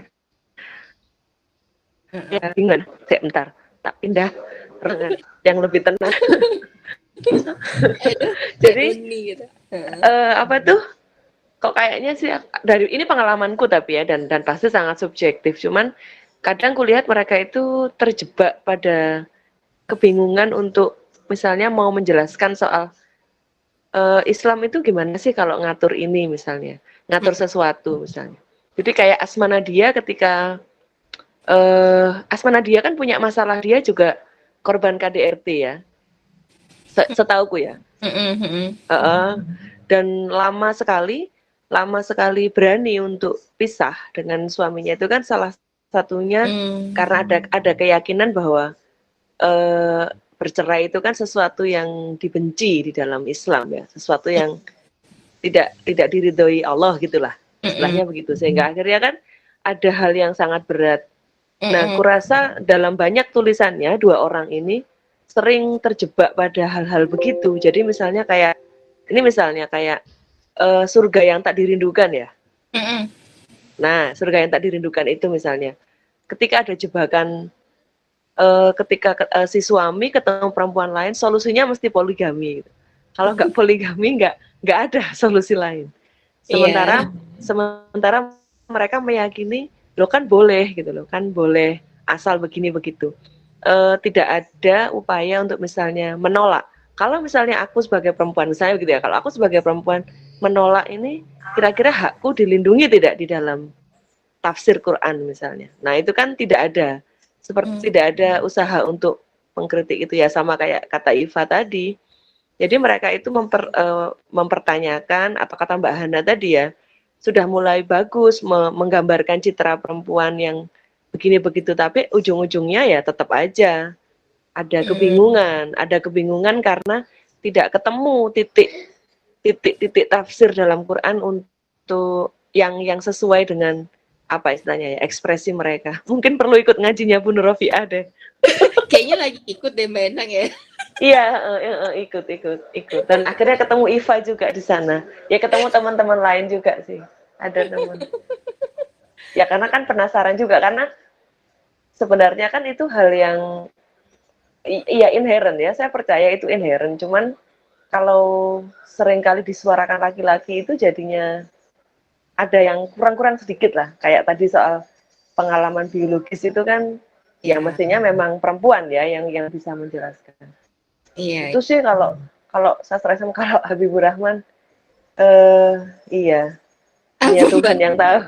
bingung. Bentar, tak pindah yang lebih tenang. Jadi apa tuh? Kok kayaknya sih dari ini pengalamanku tapi ya dan pasti sangat subjektif. Cuman kadang kulihat mereka itu terjebak pada kebingungan untuk misalnya mau menjelaskan soal Islam itu gimana sih kalau ngatur ini misalnya, ngatur sesuatu misalnya. Jadi kayak Asma Nadia ketika Asma Nadia kan punya masalah, dia juga korban KDRT ya, setauku ya. Dan lama sekali berani untuk pisah dengan suaminya, itu kan salah satunya karena ada keyakinan bahwa bercerai itu kan sesuatu yang dibenci di dalam Islam ya, sesuatu yang tidak diridhoi Allah gitulah istilahnya begitu, sehingga akhirnya kan ada hal yang sangat berat. Nah, kurasa dalam banyak tulisannya dua orang ini sering terjebak pada hal-hal begitu. Jadi misalnya kayak surga yang tak dirindukan ya. Nah, surga yang tak dirindukan itu misalnya, ketika ada jebakan, si suami ketemu perempuan lain, solusinya mesti poligami. Kalau nggak poligami, nggak ada solusi lain. Sementara mereka meyakini, lo kan boleh gitu loh, kan boleh asal begini begitu. Tidak ada upaya untuk misalnya menolak. Kalau misalnya aku sebagai perempuan, misalnya gitu ya, kalau aku sebagai perempuan menolak ini, kira-kira hakku dilindungi tidak di dalam tafsir Quran misalnya. Nah itu kan tidak ada, seperti tidak ada usaha untuk mengkritik itu ya, sama kayak kata Iva tadi. Jadi mereka itu mempertanyakan, atau kata Mbak Hana tadi ya, sudah mulai bagus menggambarkan citra perempuan yang begini begitu, tapi ujung-ujungnya ya tetap aja ada kebingungan karena tidak ketemu titik tafsir dalam Quran untuk yang sesuai dengan apa istilahnya ya, ekspresi mereka. Mungkin perlu ikut ngajinya Bu Nurrofiah deh. Kayaknya lagi ikut deh Mbak Endang ya. Iya, ikut. Dan akhirnya ketemu Iva juga di sana. Ya ketemu teman-teman lain juga sih. Ada teman. Ya karena kan penasaran juga, karena sebenarnya kan itu hal yang iya inherent ya. Saya percaya itu inherent. Cuman kalau seringkali disuarakan laki-laki itu jadinya ada yang kurang-kurang sedikit lah. Kayak tadi soal pengalaman biologis itu kan ya mestinya memang perempuan ya yang bisa menjelaskan. Iya. Itu sih kalau sastra Islam, kalau Habibur Rahman iya. Hanya Tuhan yang tahu.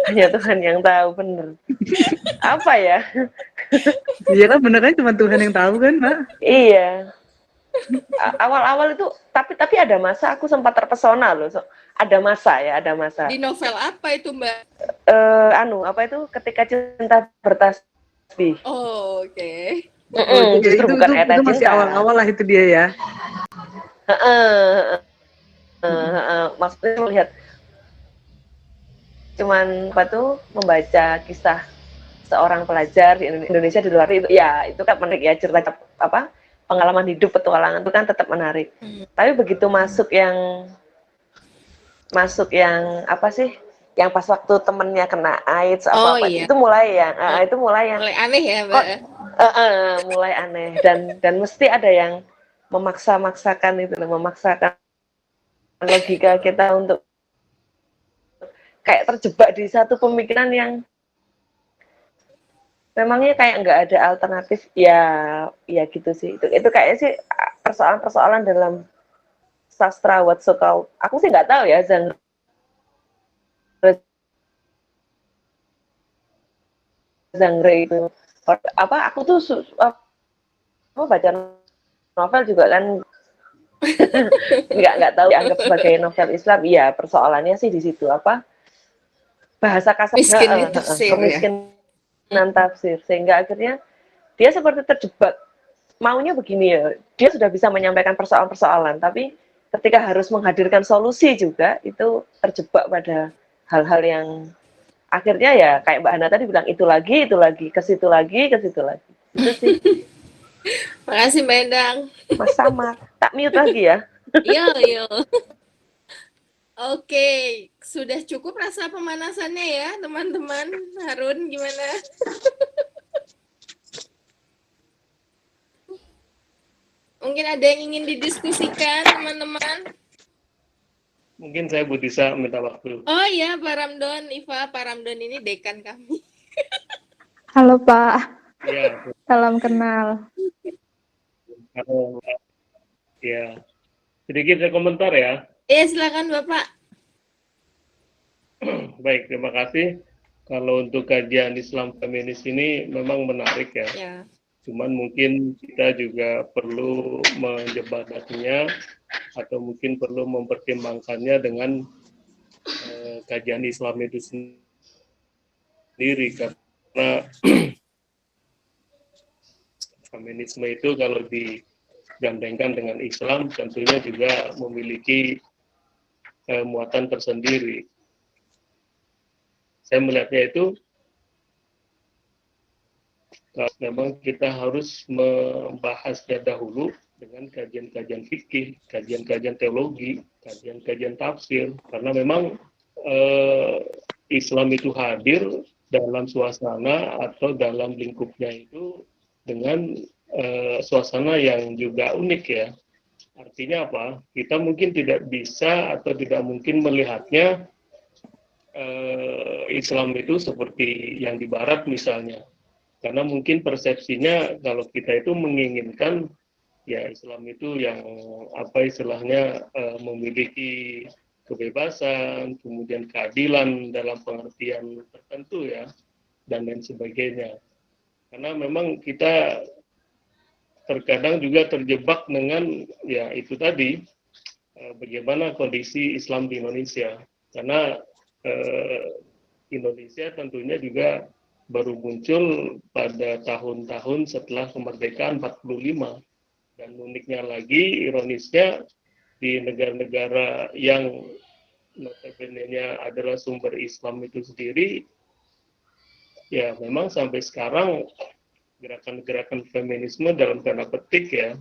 Hanya Tuhan yang tahu, bener. Apa ya? Iya kan, bener kan, cuma Tuhan yang tahu kan, Mbak? Iya. Awal-awal itu tapi ada masa aku sempat terpesona loh. Ada masa. Di novel apa itu, Mbak? Apa itu Ketika Cinta Bertasbih. Oh, oke. Justru bukan itu masih awal-awal lah itu dia ya. Maksudnya melihat cuman membaca kisah seorang pelajar di Indonesia di luar itu ya, itu kan menarik ya, cerita pengalaman hidup, petualangan itu kan tetap menarik. Tapi begitu masuk yang apa sih, yang pas waktu temennya kena AIDS iya. itu mulai yang mulai aneh ya, Mbak. Mulai aneh, dan mesti ada yang memaksakan logika kita untuk kayak terjebak di satu pemikiran yang memangnya kayak nggak ada alternatif ya gitu sih. Itu kayaknya sih persoalan dalam sastra Watsokal. Aku sih nggak tahu ya genre itu apa. Aku tuh baca novel juga kan nggak tahu dianggap sebagai novel Islam. Iya, persoalannya sih di situ, bahasa kasar, kemiskinan tafsir, sehingga akhirnya dia seperti terjebak. Maunya begini ya, dia sudah bisa menyampaikan persoalan-persoalan, tapi ketika harus menghadirkan solusi juga, itu terjebak pada hal-hal yang akhirnya ya kayak Mbak Hana tadi bilang, itu lagi, ke situ lagi. Itu sih. Makasih Mbak Endang. Mas Samar, tak mute lagi ya. Yo. Oke, sudah cukup rasa pemanasannya ya, teman-teman. Harun, gimana? Mungkin ada yang ingin didiskusikan, teman-teman? Mungkin saya bisa minta waktu. Oh iya, Pak Ramdon, Iva, Pak Ramdon ini dekan kami. Halo Pak. Ya. Salam kenal. Halo. Ya. Sedikit saya komentar ya. Silakan Bapak. Baik, terima kasih. Kalau untuk kajian Islam feminis ini memang menarik ya. Cuman mungkin kita juga perlu menjembataninya atau mungkin perlu mempertimbangkannya dengan kajian Islam itu sendiri, karena feminisme itu kalau digandengkan dengan Islam tentunya juga memiliki muatan tersendiri. Saya melihatnya itu memang kita harus membahasnya dahulu dengan kajian-kajian fikih, kajian-kajian teologi, kajian-kajian tafsir, karena memang Islam itu hadir dalam suasana atau dalam lingkupnya itu dengan suasana yang juga unik ya. Artinya apa? Kita mungkin tidak bisa atau tidak mungkin melihatnya Islam itu seperti yang di Barat misalnya. Karena mungkin persepsinya kalau kita itu menginginkan ya Islam itu yang apa istilahnya memiliki kebebasan, kemudian keadilan dalam pengertian tertentu ya, dan lain sebagainya. Karena memang kita terkadang juga terjebak dengan ya itu tadi bagaimana kondisi Islam di Indonesia. Karena Indonesia tentunya juga baru muncul pada tahun-tahun setelah kemerdekaan 45. Dan uniknya lagi, ironisnya, di negara-negara yang notabene-nya adalah sumber Islam itu sendiri, ya memang sampai sekarang gerakan-gerakan feminisme dalam tanda petik ya,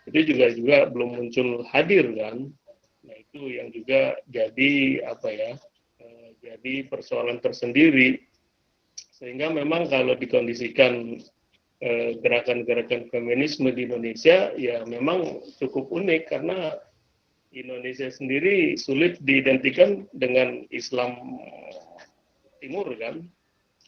itu juga belum muncul hadir kan. Nah itu yang juga jadi apa ya, jadi persoalan tersendiri. Sehingga memang kalau dikondisikan gerakan-gerakan feminisme di Indonesia ya memang cukup unik karena Indonesia sendiri sulit diidentikan dengan Islam Timur kan,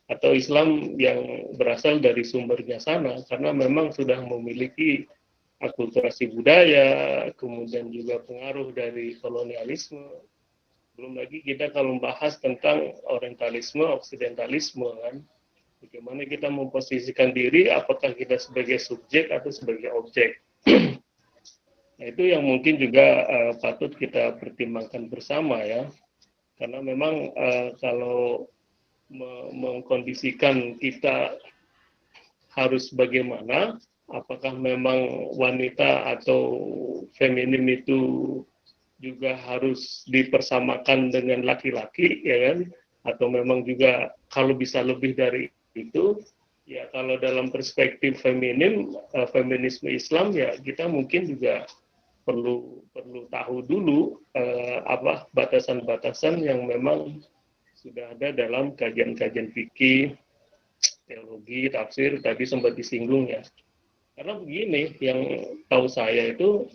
atau Islam yang berasal dari sumbernya sana, karena memang sudah memiliki akulturasi budaya, kemudian juga pengaruh dari kolonialisme. Belum lagi kita kalau membahas tentang orientalisme, oksidentalisme kan, bagaimana kita memposisikan diri, apakah kita sebagai subjek atau sebagai objek. Nah itu yang mungkin juga patut kita pertimbangkan bersama ya, karena memang kalau mengkondisikan kita harus bagaimana, apakah memang wanita atau feminim itu juga harus dipersamakan dengan laki-laki ya kan, atau memang juga kalau bisa lebih dari itu ya. Kalau dalam perspektif feminisme Islam ya kita mungkin juga perlu tahu dulu apa batasan-batasan yang memang sudah ada dalam kajian-kajian fikih, teologi, tafsir tadi sempat disinggung ya. Karena begini, yang tahu saya itu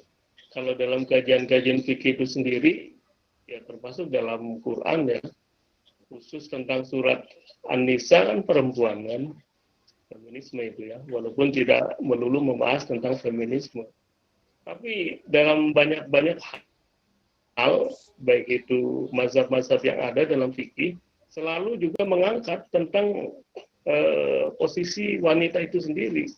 kalau dalam kajian-kajian fikih itu sendiri, ya termasuk dalam Quran ya, khusus tentang surat An-Nisa kan perempuan kan, feminisme itu ya, walaupun tidak melulu membahas tentang feminisme. Tapi dalam banyak hal, baik itu mazhab-mazhab yang ada dalam fikih, selalu juga mengangkat tentang posisi wanita itu sendiri.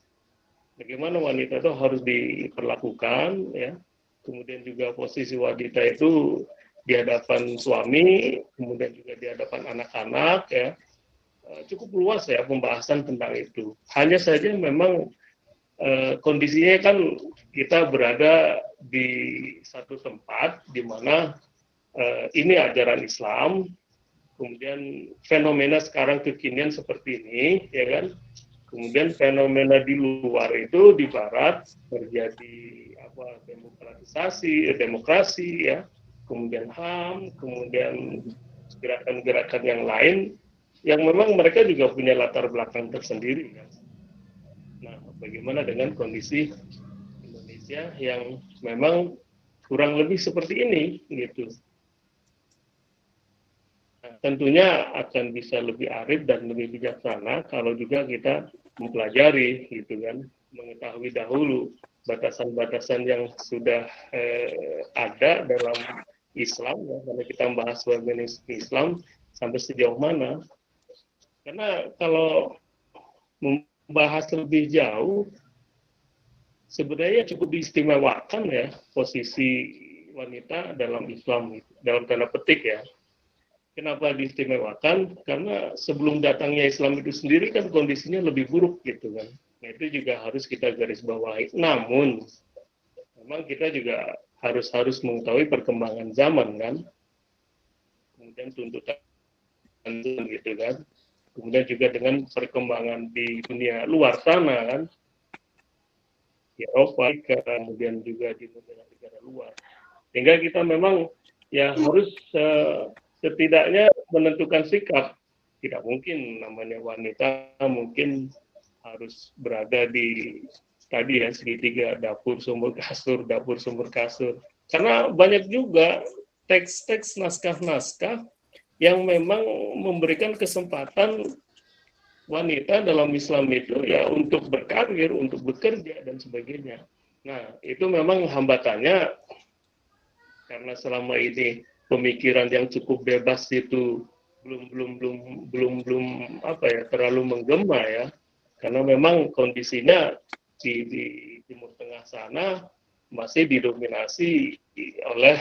Bagaimana wanita itu harus diperlakukan ya. Kemudian juga posisi wanita itu di hadapan suami, kemudian juga di hadapan anak-anak ya. Cukup luas ya pembahasan tentang itu. Hanya saja memang kondisinya kan kita berada di satu tempat di mana ini ajaran Islam, kemudian fenomena sekarang kekinian seperti ini ya kan. Kemudian fenomena di luar itu di Barat terjadi demokrasi ya, kemudian HAM, kemudian gerakan-gerakan yang lain yang memang mereka juga punya latar belakang tersendiri kan. Nah, bagaimana dengan kondisi Indonesia yang memang kurang lebih seperti ini gitu. Nah, tentunya akan bisa lebih arif dan lebih bijaksana kalau juga kita mempelajari gitu kan, mengetahui dahulu batasan-batasan yang sudah ada dalam Islam ya, karena kita membahas feminisme Islam sampai sejauh mana. Karena kalau membahas lebih jauh sebenarnya cukup diistimewakan ya posisi wanita dalam Islam dalam tanda petik ya. Kenapa diistimewakan? Karena sebelum datangnya Islam itu sendiri kan kondisinya lebih buruk gitu kan. Nah itu juga harus kita garis bawahi. Namun memang kita juga harus mengetahui perkembangan zaman kan. Kemudian tuntutan gitu kan. kemudian juga dengan perkembangan di dunia luar sana kan, di Eropa, kemudian juga di negara-negara luar. Sehingga kita memang ya harus setidaknya menentukan sikap. Tidak mungkin namanya wanita mungkin harus berada di tadi ya segitiga dapur sumber kasur. Karena banyak juga teks-teks naskah-naskah yang memang memberikan kesempatan wanita dalam Islam itu ya untuk berkarir, untuk bekerja dan sebagainya. Nah, itu memang hambatannya karena selama ini pemikiran yang cukup bebas itu belum apa ya terlalu menggema ya. Karena memang kondisinya di Timur Tengah sana masih didominasi oleh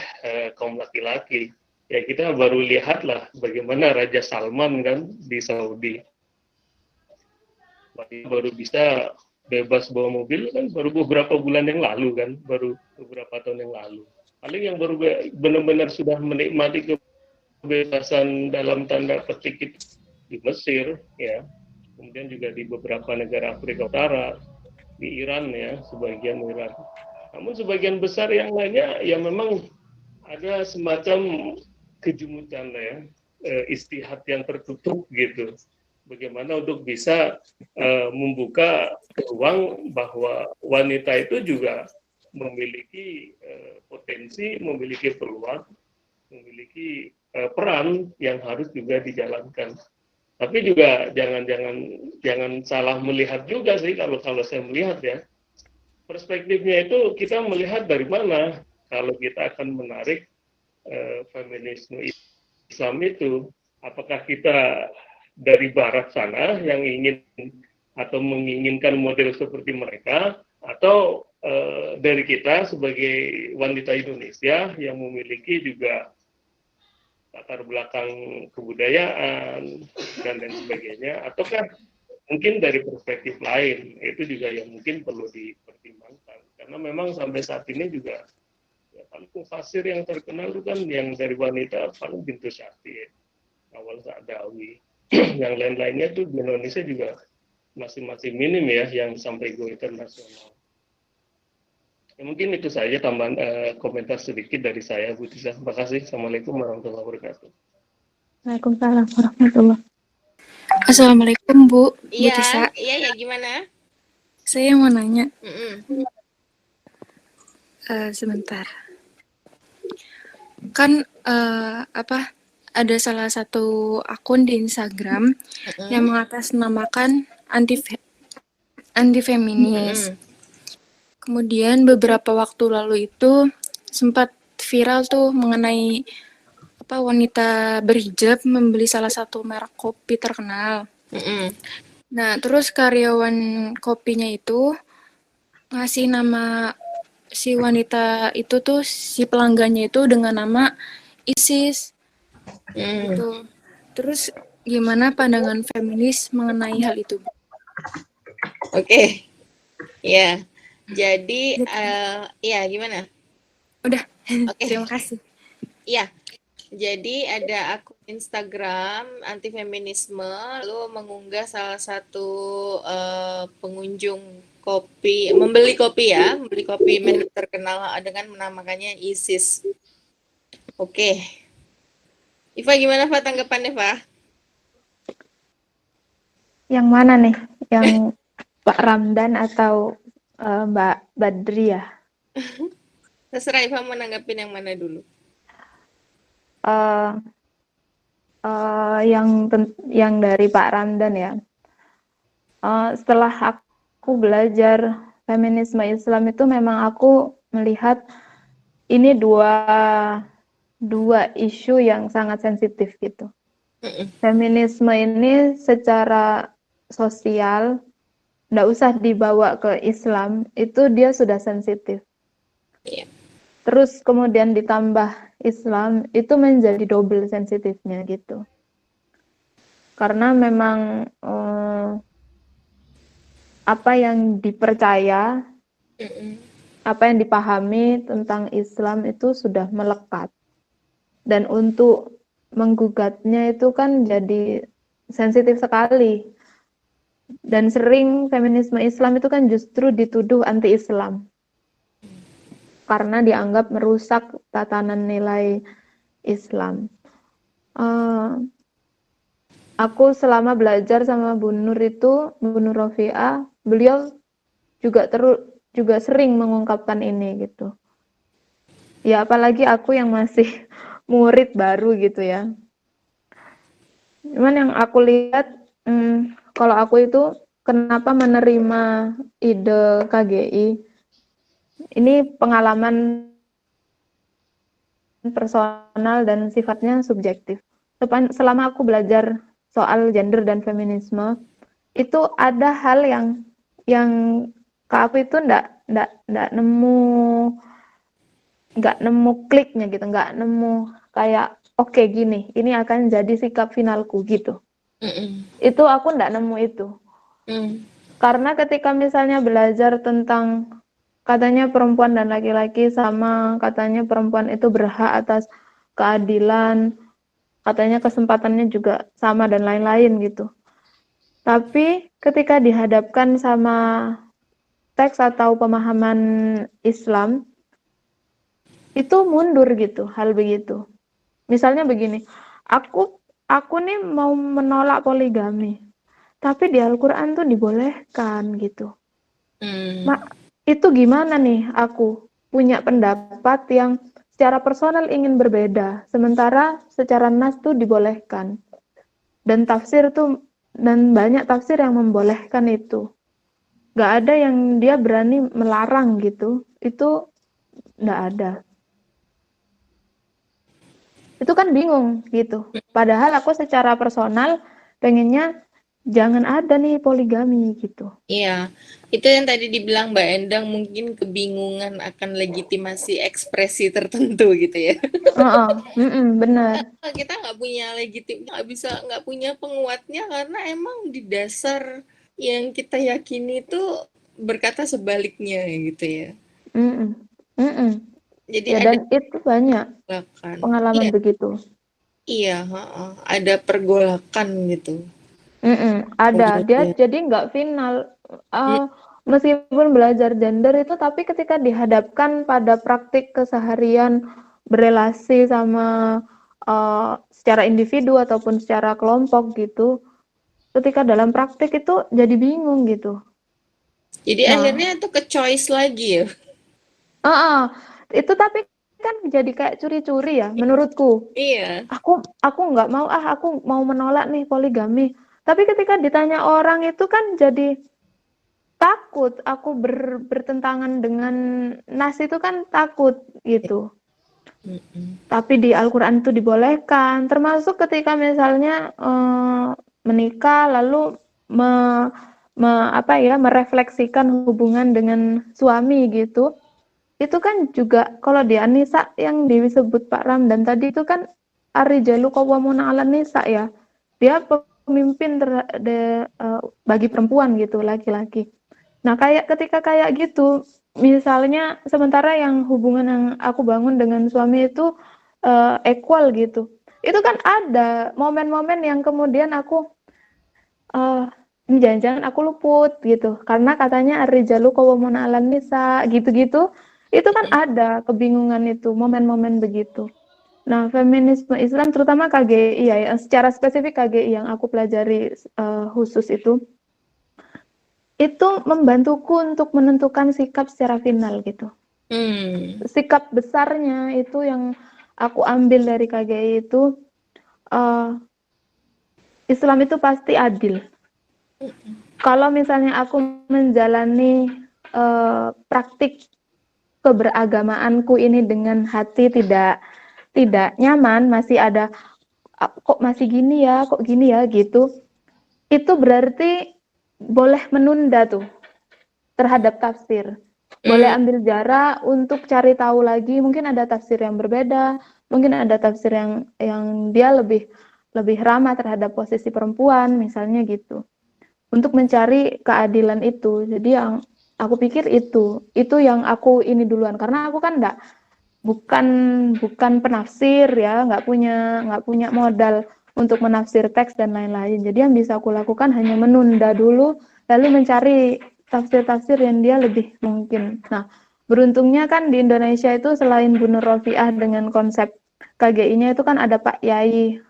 kaum laki-laki. Ya kita baru lihatlah bagaimana Raja Salman kan di Saudi. Baru bisa bebas bawa mobil kan baru beberapa bulan yang lalu kan, baru beberapa tahun yang lalu. Paling yang baru benar-benar sudah menikmati kebebasan dalam tanda petik itu di Mesir ya, kemudian juga di beberapa negara Afrika Utara, di Iran ya, sebagian Iran. Namun sebagian besar yang lainnya ya memang ada semacam kejumutan ya, istihad yang tertutup gitu. Bagaimana untuk bisa membuka peluang bahwa wanita itu juga memiliki potensi, memiliki peluang, memiliki peran yang harus juga dijalankan. Tapi juga jangan salah melihat juga sih kalau saya melihat ya. Perspektifnya itu kita melihat dari mana kalau kita akan menarik feminisme Islam itu, apakah kita dari barat sana yang ingin atau menginginkan model seperti mereka, atau dari kita sebagai wanita Indonesia yang memiliki juga latar belakang kebudayaan dan lain sebagainya, ataukah mungkin dari perspektif lain, itu juga yang mungkin perlu dipertimbangkan. Karena memang sampai saat ini juga ya, paling mufasir yang terkenal itu kan yang dari wanita paling Bintu Syati, Awal Sa'dawi. Yang lain-lainnya tuh di Indonesia juga masih minim ya yang sampai go internasional. Ya, mungkin itu saja tambahan komentar sedikit dari saya, Bu Tisa. Terima kasih. Assalamualaikum warahmatullahi wabarakatuh. Waalaikumsalam warahmatullahi. Assalamualaikum Bu Iya, Tisa. iya gimana? Saya mau nanya. Sebentar. Kan ada salah satu akun di Instagram yang mengatasnamakan anti feminis. Kemudian beberapa waktu lalu itu sempat viral tuh mengenai wanita berhijab membeli salah satu merek kopi terkenal. Nah, terus karyawan kopinya itu ngasih nama si wanita itu tuh, si pelanggannya itu dengan nama ISIS. Gitu. Terus gimana pandangan feminis mengenai hal itu? Oke. Ya. Jadi ya gimana? Udah. Oke. Terima kasih. Iya. Jadi ada akun Instagram anti feminisme lalu mengunggah salah satu pengunjung kopi, membeli kopi terkenal dengan menamakannya ISIS. Oke. Iva gimana Pak tanggapannya Pak? Yang mana nih? Yang Pak Ramdan atau Mbak Badri ya? Terserah Iva mau nanggapin yang mana dulu. Yang dari Pak Ramdan ya. Setelah aku belajar feminisme Islam itu memang aku melihat ini dua isu yang sangat sensitif gitu. Feminisme ini secara sosial nggak usah dibawa ke Islam, itu dia sudah sensitif. Terus kemudian ditambah Islam, itu menjadi double sensitifnya gitu. Karena memang apa yang dipercaya, apa yang dipahami tentang Islam itu sudah melekat. Dan untuk menggugatnya itu kan jadi sensitif sekali. Dan sering feminisme Islam itu kan justru dituduh anti-Islam karena dianggap merusak tatanan nilai Islam. Aku selama belajar sama Bu Nur itu, Bu Nur Rofiah, beliau juga sering mengungkapkan ini gitu. Ya apalagi aku yang masih murid baru gitu ya. Cuman yang aku lihat, kalau aku itu kenapa menerima ide KGI, ini pengalaman personal dan sifatnya subjektif. Selama aku belajar soal gender dan feminisme, itu ada hal yang ke aku itu nggak nemu kliknya gitu, nggak nemu kayak oke, gini, ini akan jadi sikap finalku gitu. Itu aku nggak nemu itu. Karena ketika misalnya belajar tentang katanya perempuan dan laki-laki sama, katanya perempuan itu berhak atas keadilan, katanya kesempatannya juga sama dan lain-lain gitu. Tapi ketika dihadapkan sama teks atau pemahaman Islam, itu mundur gitu, hal begitu. Misalnya begini, aku nih mau menolak poligami, tapi di Al-Quran tuh dibolehkan gitu. Itu gimana nih aku punya pendapat yang secara personal ingin berbeda, sementara secara nas tuh dibolehkan. Dan tafsir tuh, dan banyak tafsir yang membolehkan itu. Gak ada yang dia berani melarang gitu, itu gak ada. Itu kan bingung gitu. Padahal aku secara personal pengennya jangan ada nih poligami gitu. Iya, itu yang tadi dibilang Mbak Endang, mungkin kebingungan akan legitimasi ekspresi tertentu gitu ya. Benar. Kita nggak punya nggak punya penguatnya karena emang di dasar yang kita yakini itu berkata sebaliknya gitu ya. Jadi ya, dan itu banyak pengalaman begitu. Iya, ada pergolakan gitu. Ada, dia jadi nggak final. Meskipun belajar gender itu, tapi ketika dihadapkan pada praktik keseharian berelasi sama secara individu ataupun secara kelompok gitu, ketika dalam praktik itu jadi bingung gitu. Jadi akhirnya itu ke choice lagi ya. Itu tapi kan jadi kayak curi-curi ya menurutku. Iya. Aku nggak mau, aku mau menolak nih poligami. Tapi ketika ditanya orang itu kan jadi takut, aku bertentangan dengan nas itu kan takut gitu. Tapi di Al-Quran itu dibolehkan, termasuk ketika misalnya menikah lalu merefleksikan hubungan dengan suami gitu. Itu kan juga kalau di An-Nisa yang disebut Pak Ramdan tadi itu kan ar-rijalu qawwamuna 'alan nisa ya. Dia pemimpin bagi perempuan gitu, laki-laki. Nah, ketika kayak gitu, misalnya sementara yang hubungan yang aku bangun dengan suami itu equal gitu. Itu kan ada momen-momen yang kemudian aku jangan-jangan aku luput gitu. Karena katanya ar-rijalu qawwamuna 'alan nisa gitu-gitu. Itu kan ada kebingungan itu, momen-momen begitu. Nah, feminisme Islam terutama KGI ya, secara spesifik KGI yang aku pelajari khusus itu membantuku untuk menentukan sikap secara final gitu. Sikap besarnya itu yang aku ambil dari KGI itu, Islam itu pasti adil. Kalau misalnya aku menjalani praktik keberagamaanku ini dengan hati tidak nyaman, masih ada kok masih gini ya, kok gini ya gitu, itu berarti boleh menunda tuh terhadap tafsir, boleh ambil jarak untuk cari tahu lagi, mungkin ada tafsir yang berbeda, mungkin ada tafsir yang dia lebih ramah terhadap posisi perempuan misalnya gitu, untuk mencari keadilan itu. Jadi yang aku pikir itu yang aku ini duluan, karena aku kan bukan penafsir ya, nggak punya modal untuk menafsir teks dan lain-lain. Jadi yang bisa aku lakukan hanya menunda dulu, lalu mencari tafsir-tafsir yang dia lebih mungkin. Nah, beruntungnya kan di Indonesia itu selain Bu Nur Rofiah dengan konsep KGI-nya itu kan ada Pak Yai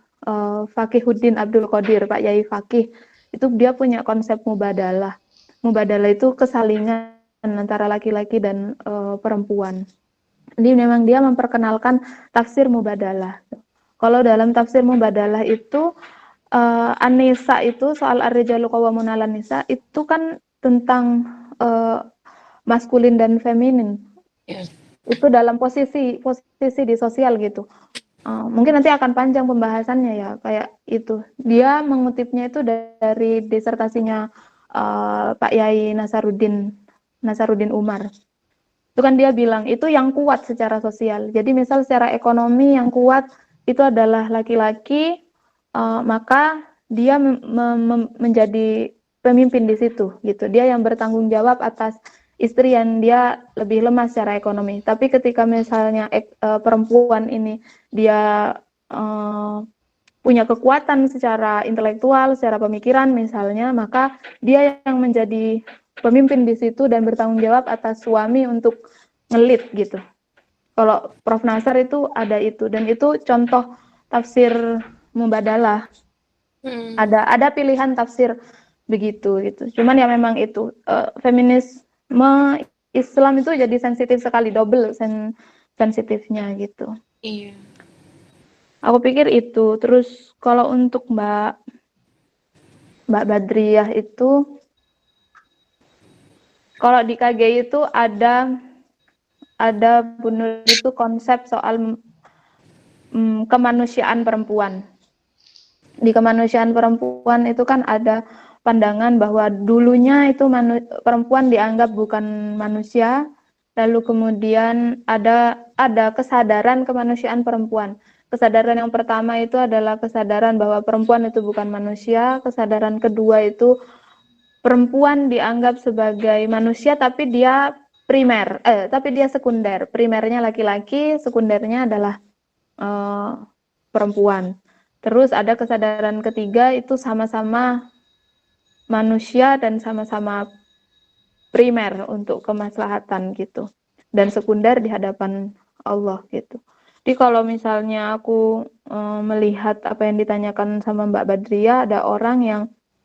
Fakihuddin Abdul Qadir, Pak Yai Fakih. Itu dia punya konsep mubadalah. Mubadalah itu kesalingan antara laki-laki dan perempuan. Jadi memang dia memperkenalkan tafsir mubadalah. Kalau dalam tafsir mubadalah itu An-Nisa itu soal ar-rijalu qawwamun 'alan nisa itu kan tentang maskulin dan feminin. Itu dalam posisi di sosial gitu. Mungkin nanti akan panjang pembahasannya ya, kayak itu. Dia mengutipnya itu dari disertasinya Pak Yai Nasaruddin Umar. Itu kan dia bilang, itu yang kuat secara sosial. Jadi misal secara ekonomi yang kuat itu adalah laki-laki, maka dia menjadi pemimpin di situ, gitu. Dia yang bertanggung jawab atas istri yang dia lebih lemah secara ekonomi. Tapi ketika misalnya perempuan ini dia punya kekuatan secara intelektual, secara pemikiran misalnya, maka dia yang menjadi pemimpin di situ dan bertanggung jawab atas suami untuk ngelit gitu. Kalau Prof. Nasar itu ada itu, dan itu contoh tafsir mubadalah. Ada pilihan tafsir begitu gitu. Cuman ya memang itu feminisme Islam itu jadi sensitif sekali, double sensitifnya gitu. Iya. Aku pikir itu. Terus kalau untuk Mbak Badriah itu, kalau di KGI itu ada benar itu konsep soal kemanusiaan perempuan. Di kemanusiaan perempuan itu kan ada pandangan bahwa dulunya itu perempuan dianggap bukan manusia, lalu kemudian ada kesadaran kemanusiaan perempuan. Kesadaran yang pertama itu adalah kesadaran bahwa perempuan itu bukan manusia. Kesadaran kedua itu perempuan dianggap sebagai manusia tapi dia sekunder. Primernya laki-laki, sekundernya adalah perempuan. Terus ada kesadaran ketiga itu sama-sama manusia dan sama-sama primer untuk kemaslahatan gitu, dan sekunder di hadapan Allah gitu. Jadi kalau misalnya aku melihat apa yang ditanyakan sama Mbak Badriah, ada orang yang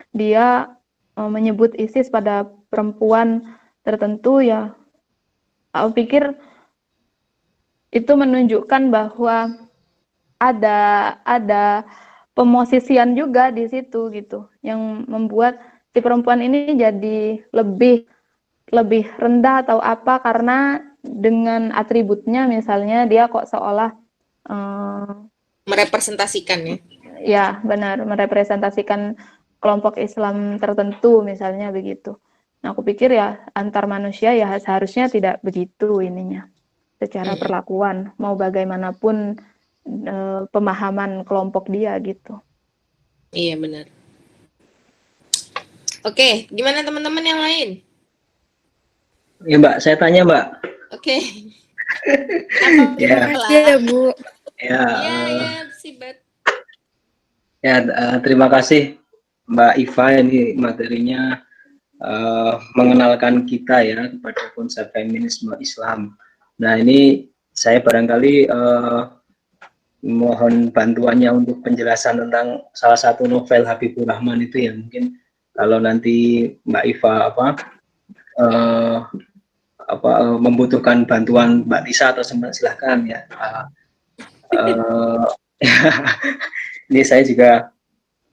dia menyebut ISIS pada perempuan tertentu, ya aku pikir itu menunjukkan bahwa ada pemosisian juga di situ gitu, yang membuat si perempuan ini jadi lebih rendah atau apa, karena dengan atributnya misalnya dia kok seolah merepresentasikan ya. Ya, benar, merepresentasikan kelompok Islam tertentu misalnya begitu. Nah, aku pikir ya antar manusia ya seharusnya tidak begitu ininya. Secara perlakuan mau bagaimanapun pemahaman kelompok dia gitu. Iya, benar. Oke, gimana teman-teman yang lain? Ya Mbak, saya tanya Mbak. Oke. Ya, Bu. Ya, Sibat. Ya, terima kasih Mbak Iva, ini materinya mengenalkan kita ya kepada konsep feminisme Islam. Nah, ini saya barangkali mohon bantuannya untuk penjelasan tentang salah satu novel Habibur Rahman itu ya. Mungkin kalau nanti Mbak Iva membutuhkan bantuan Mbak Tisa atau silahkan ya. Ini saya juga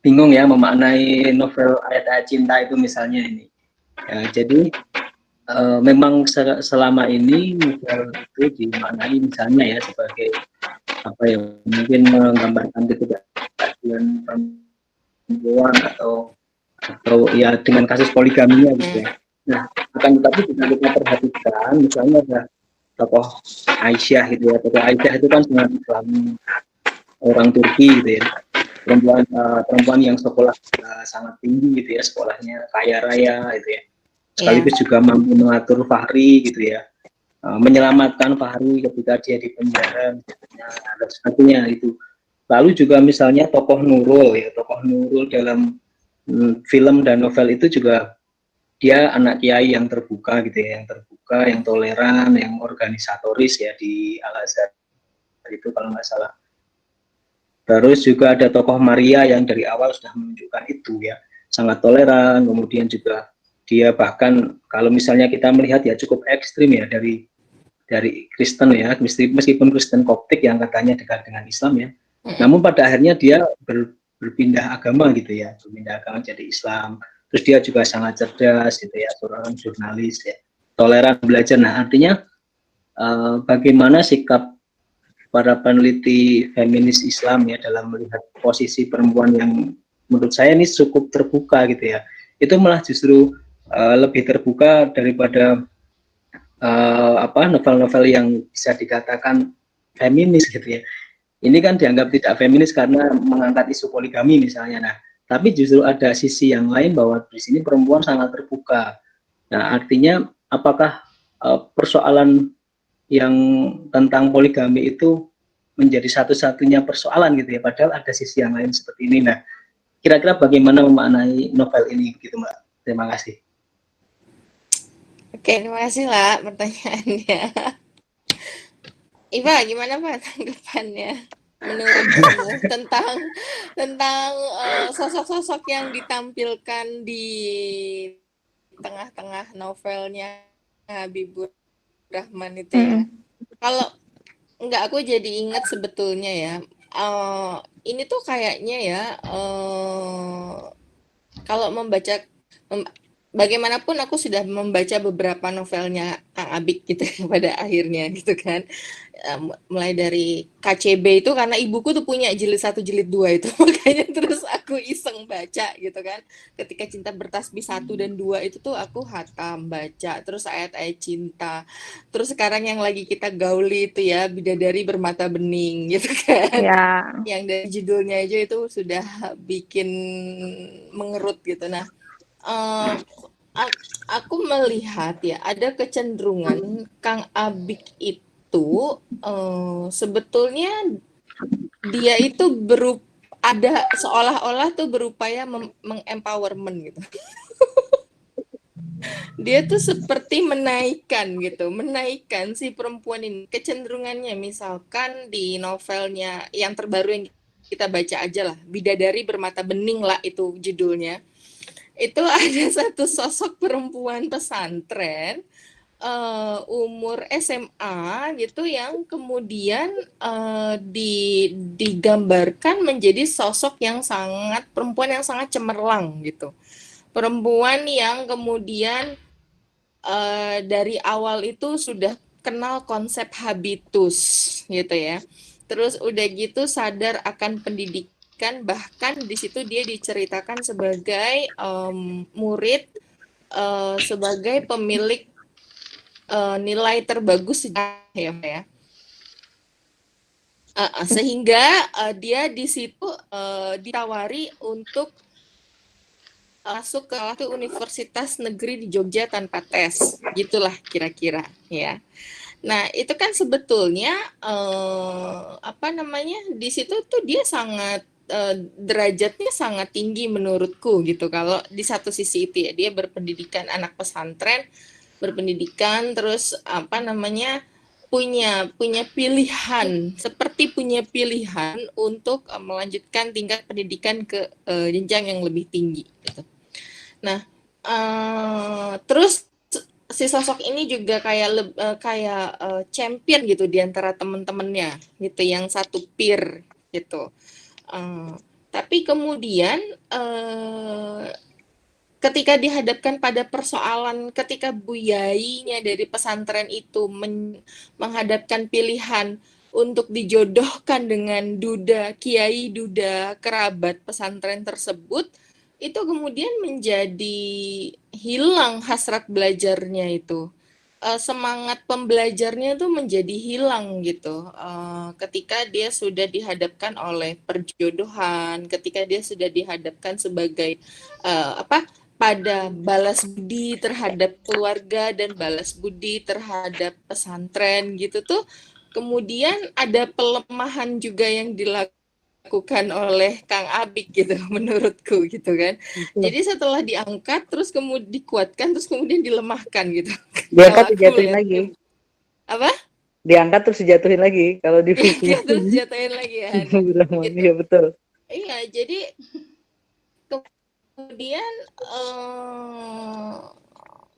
bingung ya memaknai novel ayat-ayat cinta itu misalnya ini. Ya, jadi memang selama ini novel itu dimaknai misalnya ya sebagai apa ya, mungkin menggambarkan ketidakadilan perempuan atau ya dengan kasus poligaminya gitu ya. Nah, akan tetapi jika kita perhatikan misalnya ada tokoh Aisyah gitu ya, tokoh Aisyah itu kan sangat Islami, orang Turki gitu ya, perempuan yang sekolah sangat tinggi gitu ya, sekolahnya kaya raya gitu ya, sekaligus juga mampu mengatur Fahri gitu ya, menyelamatkan Fahri ketika dia di penjara dan sebagainya itu. Lalu juga misalnya tokoh Nurul dalam film dan novel itu juga dia anak kiai yang terbuka gitu ya, yang toleran, yang organisatoris ya di Al-Azhar itu kalau nggak salah. Terus juga ada tokoh Maria yang dari awal sudah menunjukkan itu ya, sangat toleran, kemudian juga dia bahkan kalau misalnya kita melihat ya cukup ekstrim ya dari Kristen ya, meskipun Kristen Koptik yang katanya dekat dengan Islam ya, namun pada akhirnya dia berpindah agama gitu ya, berpindah agama jadi Islam. Terus dia juga sangat cerdas gitu ya, seorang jurnalis ya, toleran belajar. Nah artinya bagaimana sikap para peneliti feminis Islam ya dalam melihat posisi perempuan yang menurut saya ini cukup terbuka gitu ya, itu malah justru lebih terbuka daripada novel-novel yang bisa dikatakan feminis gitu ya. Ini kan dianggap tidak feminis karena mengangkat isu poligami misalnya. Nah, tapi justru ada sisi yang lain bahwa di sini perempuan sangat terbuka. Nah, artinya apakah persoalan yang tentang poligami itu menjadi satu-satunya persoalan gitu ya, padahal ada sisi yang lain seperti ini. Nah, kira-kira bagaimana memaknai novel ini gitu Mbak? Terima kasih. Oke, terima kasih lah pertanyaannya. Iva, gimana Pak tanggapannya menurut kamu tentang sosok-sosok yang ditampilkan di tengah-tengah novelnya Habibur Rahman itu ya? Kalau enggak, aku jadi ingat sebetulnya ya, ini tuh kayaknya ya, kalau bagaimanapun aku sudah membaca beberapa novelnya Kang Abik gitu pada akhirnya gitu kan, mulai dari KCB itu karena ibuku tuh punya jilid 1 jilid 2 itu makanya terus aku iseng baca gitu kan. Ketika Cinta Bertasbih 1 dan 2 itu tuh aku hatam baca, terus ayat-ayat cinta, terus sekarang yang lagi kita gauli itu ya Bidadari Bermata Bening gitu kan Ya. yang dari judulnya aja itu sudah bikin mengerut gitu. Nah, aku melihat ya ada kecenderungan Kang Abik itu sebetulnya dia itu ada seolah-olah tuh berupaya mengempowerment gitu. Dia tuh seperti menaikkan si perempuan ini. Kecenderungannya misalkan di novelnya yang terbaru yang kita baca aja lah, Bidadari Bermata Bening lah itu judulnya. Itu ada satu sosok perempuan pesantren umur SMA gitu yang kemudian digambarkan menjadi sosok yang perempuan yang sangat cemerlang gitu. Perempuan yang kemudian dari awal itu sudah kenal konsep habitus gitu ya. Terus udah gitu sadar akan pendidikan, bahkan di situ dia diceritakan sebagai murid, sebagai pemilik nilai terbagus ya. Sehingga dia di situ ditawari untuk masuk ke universitas negeri di Jogja tanpa tes, gitulah kira-kira ya. Nah itu kan sebetulnya di situ tuh dia sangat derajatnya sangat tinggi menurutku gitu. Kalau di satu sisi itu ya dia berpendidikan, anak pesantren, berpendidikan, terus punya pilihan, seperti punya pilihan untuk melanjutkan tingkat pendidikan ke jenjang yang lebih tinggi gitu. Nah, terus si sosok ini juga kayak champion gitu di antara teman-temannya gitu, yang satu peer gitu. Tapi kemudian ketika dihadapkan pada persoalan, ketika buyainya dari pesantren itu menghadapkan pilihan untuk dijodohkan dengan kiai duda kerabat pesantren tersebut, itu kemudian menjadi hilang hasrat belajarnya itu. Semangat pembelajarnya itu menjadi hilang gitu. Ketika dia sudah dihadapkan oleh perjodohan, ketika dia sudah dihadapkan sebagai pada balas budi terhadap keluarga dan balas budi terhadap pesantren gitu tuh, kemudian ada pelemahan juga yang dilakukan dilakukan oleh Kang Abik gitu menurutku gitu kan. Jadi setelah diangkat terus kemudian dikuatkan terus kemudian dilemahkan gitu. Diangkat dijatuhin lagi. Apa? Diangkat terus dijatuhin lagi kalau di buku. Terus dijatuhin lagi ya. Gitu. Iya betul. Iya, jadi kemudian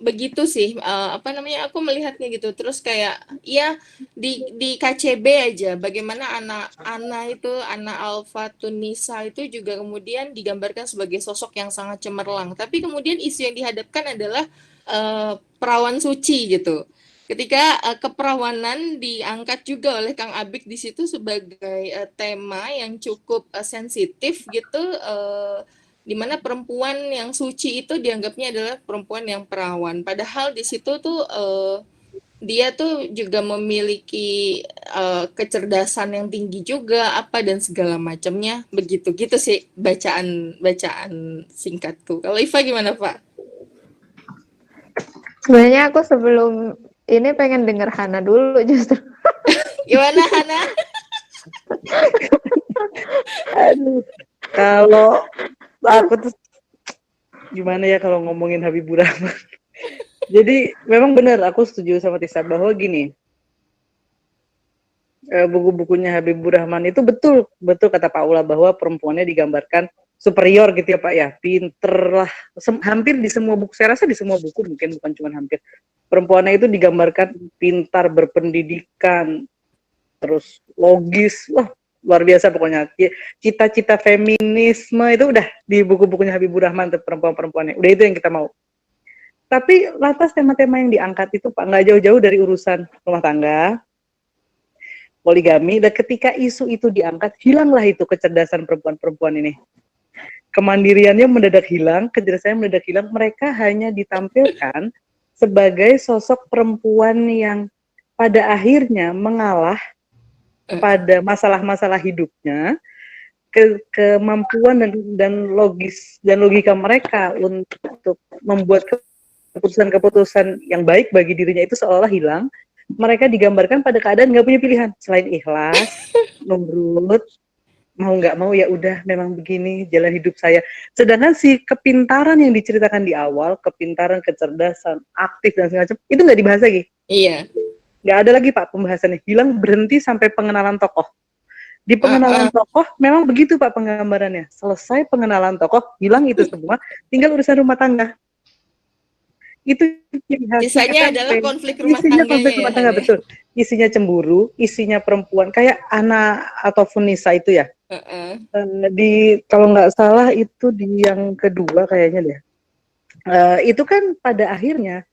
begitu sih aku melihatnya gitu. Terus kayak ya di KCB aja bagaimana anak itu anak Alfa Tunisa itu juga kemudian digambarkan sebagai sosok yang sangat cemerlang, tapi kemudian isu yang dihadapkan adalah perawan suci gitu. Ketika keperawanan diangkat juga oleh Kang Abik di situ sebagai tema yang cukup sensitif gitu, di mana perempuan yang suci itu dianggapnya adalah perempuan yang perawan. Padahal di situ tuh dia tuh juga memiliki kecerdasan yang tinggi juga apa dan segala macamnya. Begitu gitu sih bacaan singkatku. Kalau Iva gimana, Pak? Sebenarnya aku sebelum ini pengen denger Hana dulu justru. Gimana Hana? Aduh, kalau aku tuh gimana ya kalau ngomongin Habibur Rahman. Jadi memang benar aku setuju sama Tisa bahwa gini, buku-bukunya Habibur Rahman itu betul kata Pak Ula bahwa perempuannya digambarkan superior gitu ya Pak ya, pinter lah, hampir di semua buku, saya rasa di semua buku mungkin bukan cuma hampir, perempuannya itu digambarkan pintar, berpendidikan, terus logis, wah luar biasa pokoknya. Cita-cita feminisme itu udah di buku-bukunya Habibur Rahman untuk perempuan-perempuannya, udah itu yang kita mau. Tapi lantas tema-tema yang diangkat itu Pak nggak jauh-jauh dari urusan rumah tangga, poligami, dan ketika isu itu diangkat, hilanglah itu kecerdasan perempuan-perempuan ini. Kemandiriannya mendadak hilang, kecerdasannya mendadak hilang, mereka hanya ditampilkan sebagai sosok perempuan yang pada akhirnya mengalah pada masalah-masalah hidupnya, kemampuan dan logika mereka untuk membuat keputusan-keputusan yang baik bagi dirinya itu seolah hilang. Mereka digambarkan pada keadaan nggak punya pilihan selain ikhlas, nurut, mau nggak mau ya udah memang begini jalan hidup saya. Sedangkan si kepintaran yang diceritakan di awal, kepintaran, kecerdasan, aktif dan segala macam itu nggak dibahas lagi. Iya. Nggak ada lagi Pak pembahasannya, hilang, berhenti sampai pengenalan tokoh. Di pengenalan tokoh memang begitu Pak penggambarannya. Selesai pengenalan tokoh, hilang itu semua, tinggal urusan rumah tangga. Itu sisanya adalah konflik rumah tangga, betul. Isinya cemburu, isinya perempuan kayak Ana atau Funisa itu ya. Di kalau nggak salah itu di yang kedua kayaknya deh. Itu kan pada akhirnya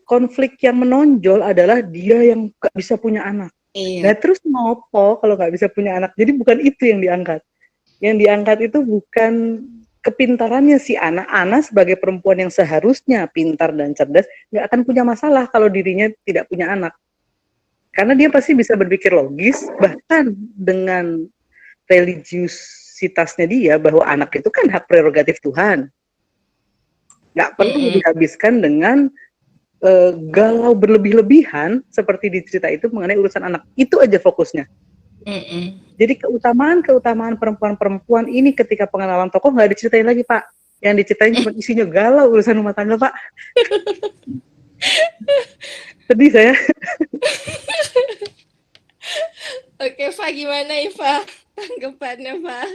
konflik yang menonjol adalah dia yang nggak bisa punya anak. Nah terus ngopo kalau nggak bisa punya anak? Jadi bukan itu yang diangkat. Yang diangkat itu bukan kepintarannya si Ana sebagai perempuan yang seharusnya pintar dan cerdas, nggak akan punya masalah kalau dirinya tidak punya anak. Karena dia pasti bisa berpikir logis, bahkan dengan religiusitasnya dia, bahwa anak itu kan hak prerogatif Tuhan. Nggak perlu dihabiskan dengan galau berlebih-lebihan, seperti di cerita itu mengenai urusan anak. Itu aja fokusnya. Jadi keutamaan perempuan-perempuan ini ketika pengenalan tokoh nggak diceritain lagi Pak. Yang diceritain cuma isinya galau urusan rumah tangga Pak. Sedih saya. Oke Pak, gimana Iva tanggapannya Pak?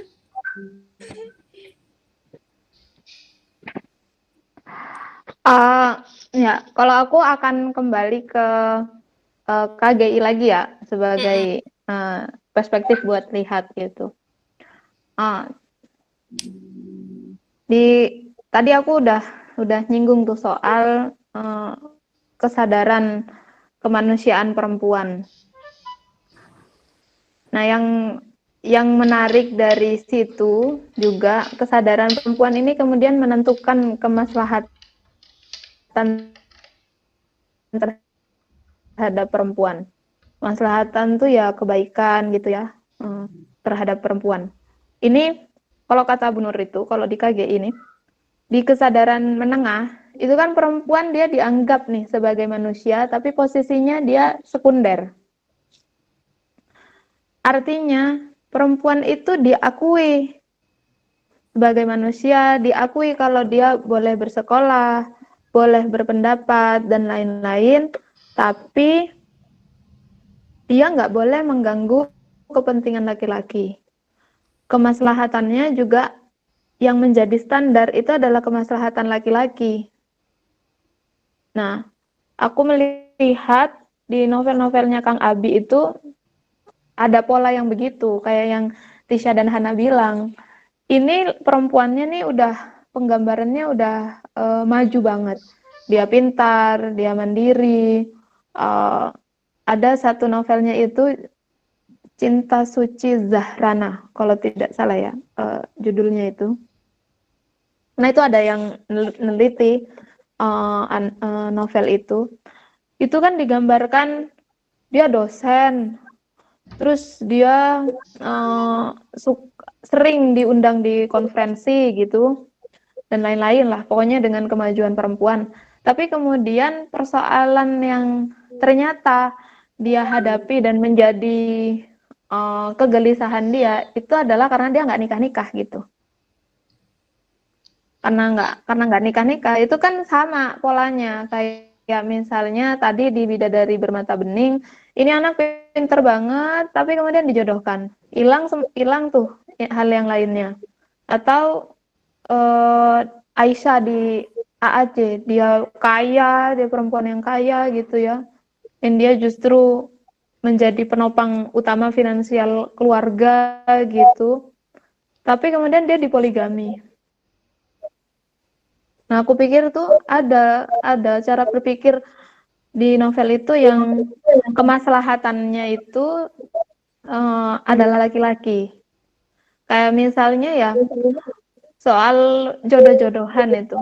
Ya kalau aku akan kembali ke KGI lagi ya sebagai perspektif buat lihat gitu. Tadi aku udah nyinggung tuh soal kesadaran kemanusiaan perempuan. Nah, yang menarik dari situ juga kesadaran perempuan ini kemudian menentukan kemaslahatan terhadap perempuan. Maslahatan tuh ya kebaikan gitu ya terhadap perempuan. Ini kalau kata Bu Nur itu, kalau di KG ini, di kesadaran menengah, itu kan perempuan dia dianggap nih sebagai manusia, tapi posisinya dia sekunder. Artinya perempuan itu diakui sebagai manusia, diakui kalau dia boleh bersekolah, boleh berpendapat, dan lain-lain, tapi dia nggak boleh mengganggu kepentingan laki-laki. Kemaslahatannya juga yang menjadi standar itu adalah kemaslahatan laki-laki. Nah, aku melihat di novel-novelnya Kang Abi itu ada pola yang begitu, kayak yang Tisha dan Hana bilang. Ini perempuannya nih udah, penggambarannya udah maju banget. Dia pintar, dia mandiri. Ada satu novelnya itu Cinta Suci Zahrana, kalau tidak salah ya judulnya itu. Nah itu ada yang neliti novel itu. Itu kan digambarkan dia dosen, terus dia sering diundang di konferensi gitu, dan lain-lain lah, pokoknya dengan kemajuan perempuan. Tapi kemudian persoalan yang ternyata dia hadapi dan menjadi kegelisahan dia, itu adalah karena dia nggak nikah-nikah gitu. Karena nggak nikah-nikah, itu kan sama polanya, kayak misalnya tadi di Bidadari Bermata Bening, ini anak pinter banget, tapi kemudian dijodohkan. Hilang tuh hal yang lainnya. Atau Aisyah di AAC, dia kaya, dia perempuan yang kaya gitu ya. Dan dia justru menjadi penopang utama finansial keluarga gitu. Tapi kemudian dia dipoligami. Nah, aku pikir tuh ada cara berpikir di novel itu yang kemaslahatannya itu adalah laki-laki. Kayak misalnya ya soal jodoh-jodohan itu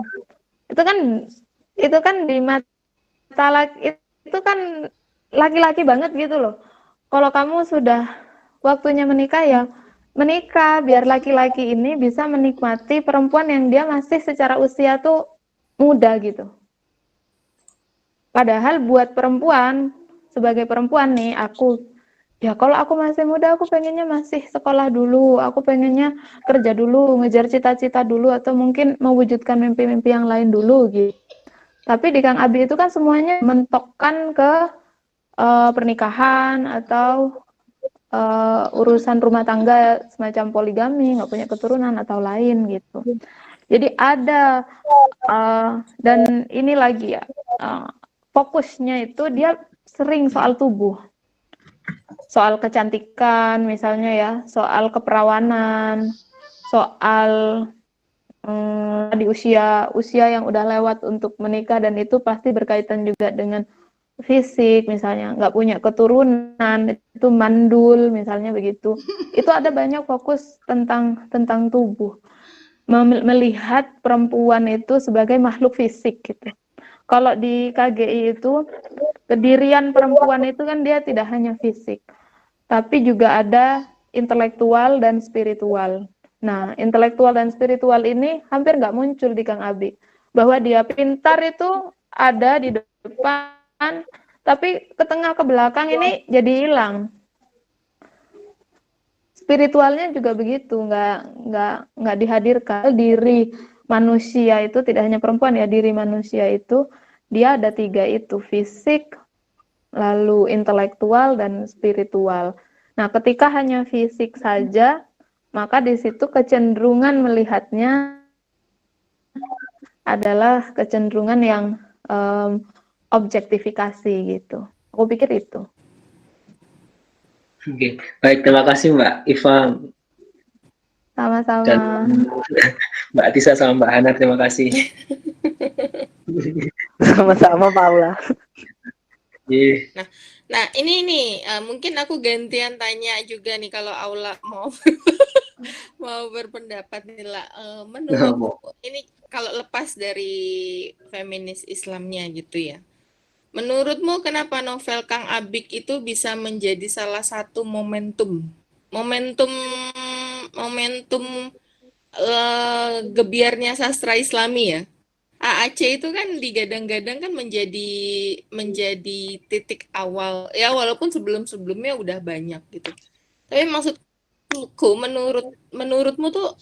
kan di mata laki itu kan laki-laki banget gitu loh. Kalau kamu sudah waktunya menikah ya menikah, biar laki-laki ini bisa menikmati perempuan yang dia masih secara usia tuh muda gitu. Padahal buat perempuan, sebagai perempuan nih, ya kalau aku masih muda, aku pengennya masih sekolah dulu, aku pengennya kerja dulu, ngejar cita-cita dulu, atau mungkin mewujudkan mimpi-mimpi yang lain dulu gitu. Tapi di Kang Abi itu kan semuanya mentokkan ke pernikahan atau urusan rumah tangga semacam poligami, nggak punya keturunan atau lain gitu. Jadi ada dan ini lagi ya fokusnya itu dia sering soal tubuh, soal kecantikan misalnya ya, soal keperawanan, soal di usia yang udah lewat untuk menikah, dan itu pasti berkaitan juga dengan fisik, misalnya nggak punya keturunan itu mandul misalnya begitu. Itu ada banyak fokus tentang tubuh, melihat perempuan itu sebagai makhluk fisik gitu. Kalau di KGI itu kedirian perempuan itu kan dia tidak hanya fisik, tapi juga ada intelektual dan spiritual. Nah, intelektual dan spiritual ini hampir nggak muncul di Kang Abi. Bahwa dia pintar itu ada di depan, tapi ke tengah ke belakang ini jadi hilang. Spiritualnya juga begitu, nggak dihadirkan. Diri manusia itu tidak hanya perempuan ya, diri manusia itu dia ada 3 itu, fisik, lalu intelektual dan spiritual. Nah, ketika hanya fisik saja, maka di situ kecenderungan melihatnya adalah kecenderungan yang objektifikasi gitu. Aku pikir itu. Oke, baik, terima kasih Mbak Iva. Sama-sama. Dan Mbak Tisa sama Mbak Hana, terima kasih. Sama-sama Paula. Nah ini nih mungkin aku gantian tanya juga nih kalau Aula mau mau berpendapat nih lah. Menurutmu ini kalau lepas dari feminis Islamnya gitu ya. Menurutmu kenapa novel Kang Abik itu bisa menjadi salah satu momentum gebiarnya sastra Islami ya? AAC itu kan digadang-gadang kan menjadi titik awal ya, walaupun sebelumnya udah banyak gitu. Tapi maksudku menurutmu tuh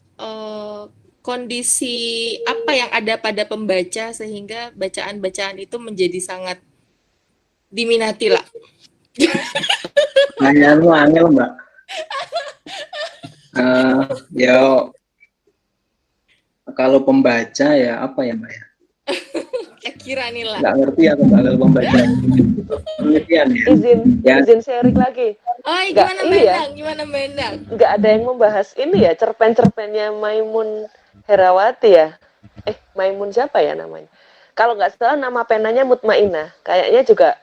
kondisi apa yang ada pada pembaca sehingga bacaan-bacaan itu menjadi sangat diminati lah. Nanya lu angel Mbak. Ya kalau pembaca ya apa ya Mbak ya? Kira nih lah. Nggak ngerti aku Mbak kalau pembaca. Penelitian ya. Izin sharing lagi. Oh, gimana Mbak Endang? Nggak ada yang membahas ini ya, cerpen-cerpennya Maimun Herawati ya? Maimun siapa ya namanya? Kalau nggak salah nama penanya Mutmainah. Kayaknya juga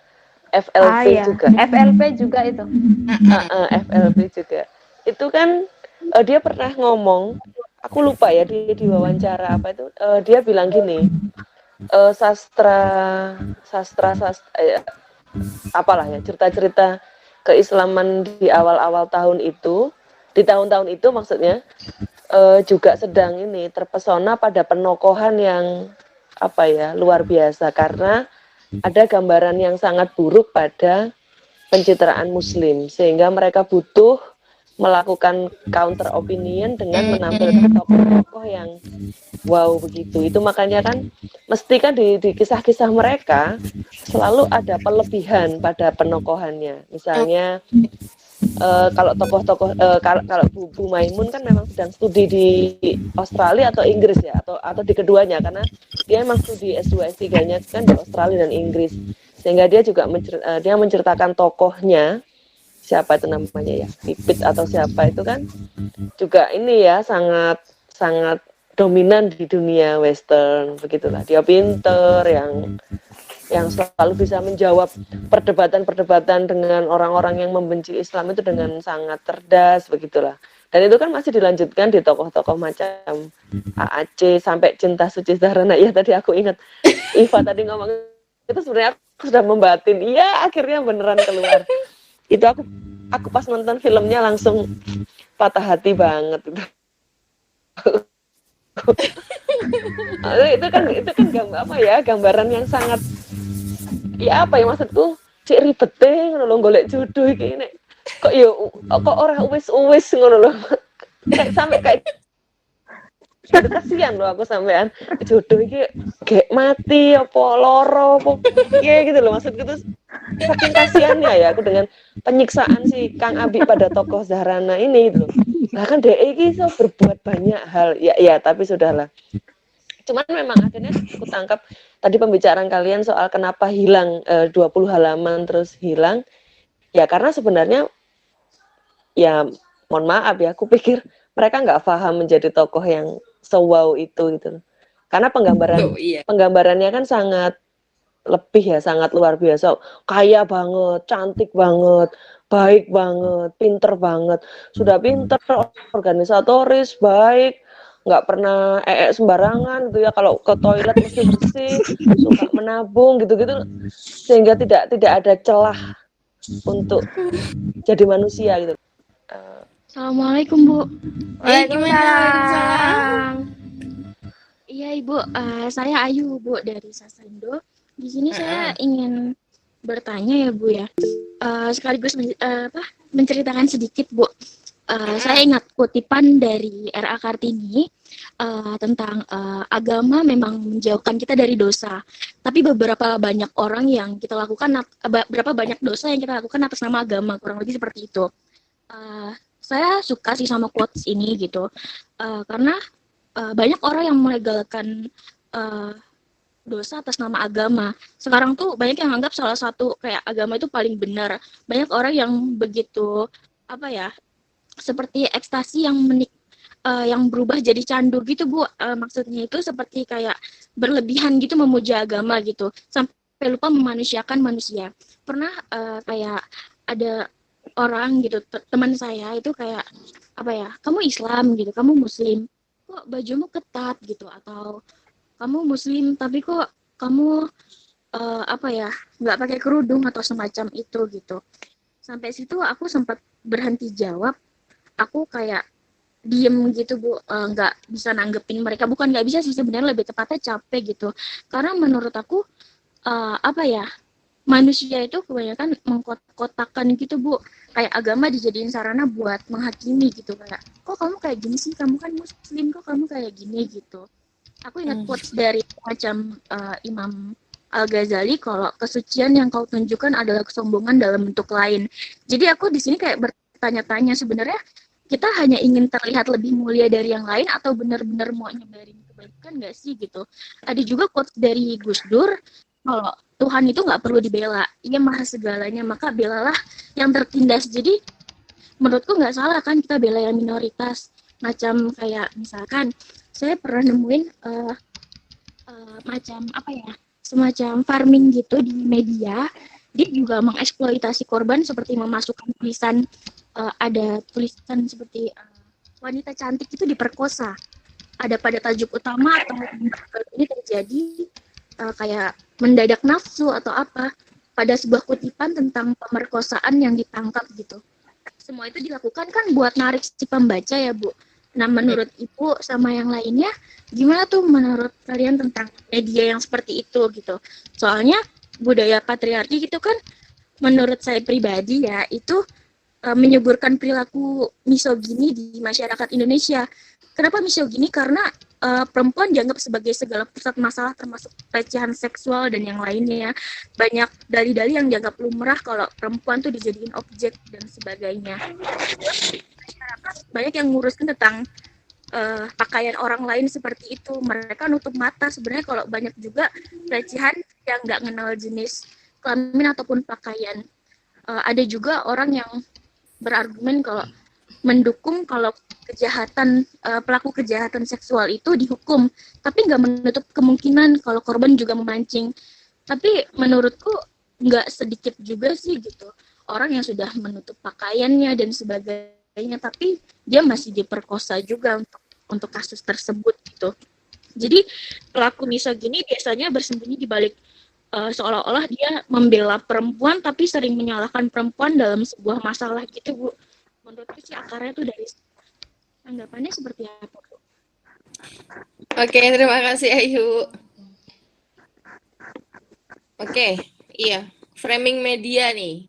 FLP juga. FLP juga itu. FLP juga. Itu kan dia pernah ngomong, aku lupa ya dia di wawancara apa itu, dia bilang gini, apalah ya, cerita-cerita keislaman di awal-awal tahun itu, di tahun-tahun itu maksudnya, juga sedang ini terpesona pada penokohan yang apa ya, luar biasa karena ada gambaran yang sangat buruk pada pencitraan muslim sehingga mereka butuh melakukan counter opinion dengan menampilkan tokoh-tokoh yang wow begitu. Itu makanya kan mesti kan di kisah-kisah mereka selalu ada pelebihan pada penokohannya. Misalnya kalau tokoh-tokoh kalau Bu Maimun kan memang sedang studi di Australia atau Inggris ya atau di keduanya karena dia memang studi S2 S3-nya kan di Australia dan Inggris. Sehingga dia juga menceritakan tokohnya siapa itu namanya ya, Pipit atau siapa itu kan juga ini ya sangat dominan di dunia western begitulah. Dia pinter yang selalu bisa menjawab perdebatan-perdebatan dengan orang-orang yang membenci Islam itu dengan sangat cerdas begitulah. Dan itu kan masih dilanjutkan di tokoh-tokoh macam AAC sampai Cinta Suci Zahrana. Ya tadi aku ingat Iva tadi ngomong itu sebenarnya aku sudah membatin. Iya akhirnya beneran keluar. Itu aku pas nonton filmnya langsung patah hati banget itu. itu kan gambaran yang sangat ya apa ya maksudku cek ribete ngono lho golek jodoh iki nek kok ora wis ngono lho sampai kayak kasihan loh aku sampean jodoh iki gek mati apa loro apa piye gitu loh maksudku tuh saking kasihannya ya aku dengan penyiksaan si Kang Abi pada tokoh Zahrana ini gitu loh. Bahkan DE iki iso berbuat banyak hal ya tapi sudahlah. Cuman memang akhirnya aku tangkap tadi pembicaraan kalian soal kenapa hilang 20 halaman terus hilang ya karena sebenarnya ya mohon maaf ya aku pikir mereka nggak paham menjadi tokoh yang wow itu gitu. Karena penggambarannya kan sangat lebih ya, sangat luar biasa. Kaya banget, cantik banget, baik banget, pinter banget. Sudah pinter, organisatoris, baik, nggak pernah sembarangan gitu ya. Kalau ke toilet mesti bersih, suka menabung gitu-gitu. Sehingga tidak ada celah untuk jadi manusia gitu. Assalamualaikum Bu. Waalaikumsalam. Iya Ibu, saya Ayu Bu dari Sasando. Di sini saya ingin bertanya ya Bu ya, sekaligus menceritakan sedikit Bu. Saya ingat kutipan dari R.A. Kartini tentang agama memang menjauhkan kita dari dosa. Tapi beberapa banyak dosa yang kita lakukan atas nama agama, kurang lebih seperti itu. Saya suka sih sama quotes ini gitu, karena banyak orang yang melegalkan dosa atas nama agama. Sekarang tuh banyak yang anggap salah satu kayak agama itu paling benar. Banyak orang yang begitu seperti ekstasi yang berubah jadi candu gitu Bu. Maksudnya itu seperti kayak berlebihan gitu memuja agama gitu, sampai lupa memanusiakan manusia. Pernah kayak ada orang gitu, teman saya itu kayak kamu Islam gitu, kamu Muslim, kok bajumu ketat gitu, atau kamu Muslim tapi kok kamu nggak pakai kerudung atau semacam itu gitu. Sampai situ aku sempat berhenti jawab, aku kayak diem gitu Bu, nggak bisa nanggepin mereka. Bukan nggak bisa sih, sebenarnya lebih tepatnya capek gitu, karena menurut aku manusia itu kebanyakan mengkotak-kotakan gitu Bu, kayak agama dijadiin sarana buat menghakimi gitu, kayak kok kamu kayak gini sih, kamu kan muslim, kok kamu kayak gini gitu. Aku ingat quotes dari macam Imam Al-Ghazali, kalau kesucian yang kau tunjukkan adalah kesombongan dalam bentuk lain. Jadi aku di sini kayak bertanya-tanya, sebenarnya kita hanya ingin terlihat lebih mulia dari yang lain atau benar-benar mau nyebarin kebaikan nggak sih gitu. Ada juga quotes dari Gus Dur, kalau Tuhan itu nggak perlu dibela, Ia maha segalanya, maka belalah yang tertindas. Jadi menurutku nggak salah kan kita bela yang minoritas. Macam kayak misalkan saya pernah nemuin macam apa ya, semacam farming gitu di media. Dia juga mengeksploitasi korban seperti memasukkan tulisan, ada tulisan seperti wanita cantik itu diperkosa. Ada pada tajuk utama atau ini terjadi kayak mendadak nafsu atau apa pada sebuah kutipan tentang pemerkosaan yang ditangkap gitu. Semua itu dilakukan kan buat narik si pembaca ya Bu. Nah menurut Ibu sama yang lainnya gimana tuh menurut kalian tentang media yang seperti itu gitu? Soalnya budaya patriarki gitu kan menurut saya pribadi ya itu menyuburkan perilaku misogini di masyarakat Indonesia. Kenapa misogini? Karena perempuan dianggap sebagai segala pusat masalah termasuk pelecehan seksual dan yang lainnya ya. Banyak dalih-dalih yang dianggap lumrah kalau perempuan tuh dijadiin objek dan sebagainya. Masyarakat banyak yang ngurusin tentang pakaian orang lain seperti itu. Mereka nutup mata sebenarnya kalau banyak juga pelecehan yang nggak kenal jenis kelamin ataupun pakaian. Ada juga orang yang berargumen kalau mendukung kalau kejahatan pelaku kejahatan seksual itu dihukum, tapi nggak menutup kemungkinan kalau korban juga memancing. Tapi menurutku nggak sedikit juga sih gitu orang yang sudah menutup pakaiannya dan sebagainya, tapi dia masih diperkosa juga untuk kasus tersebut gitu. Jadi pelaku misogini biasanya bersembunyi di balik seolah-olah dia membela perempuan tapi sering menyalahkan perempuan dalam sebuah masalah gitu Bu. Menurutku sih akarnya tuh dari anggapannya seperti apa Bu? Oke, terima kasih Ayu. Oke, iya, framing media nih.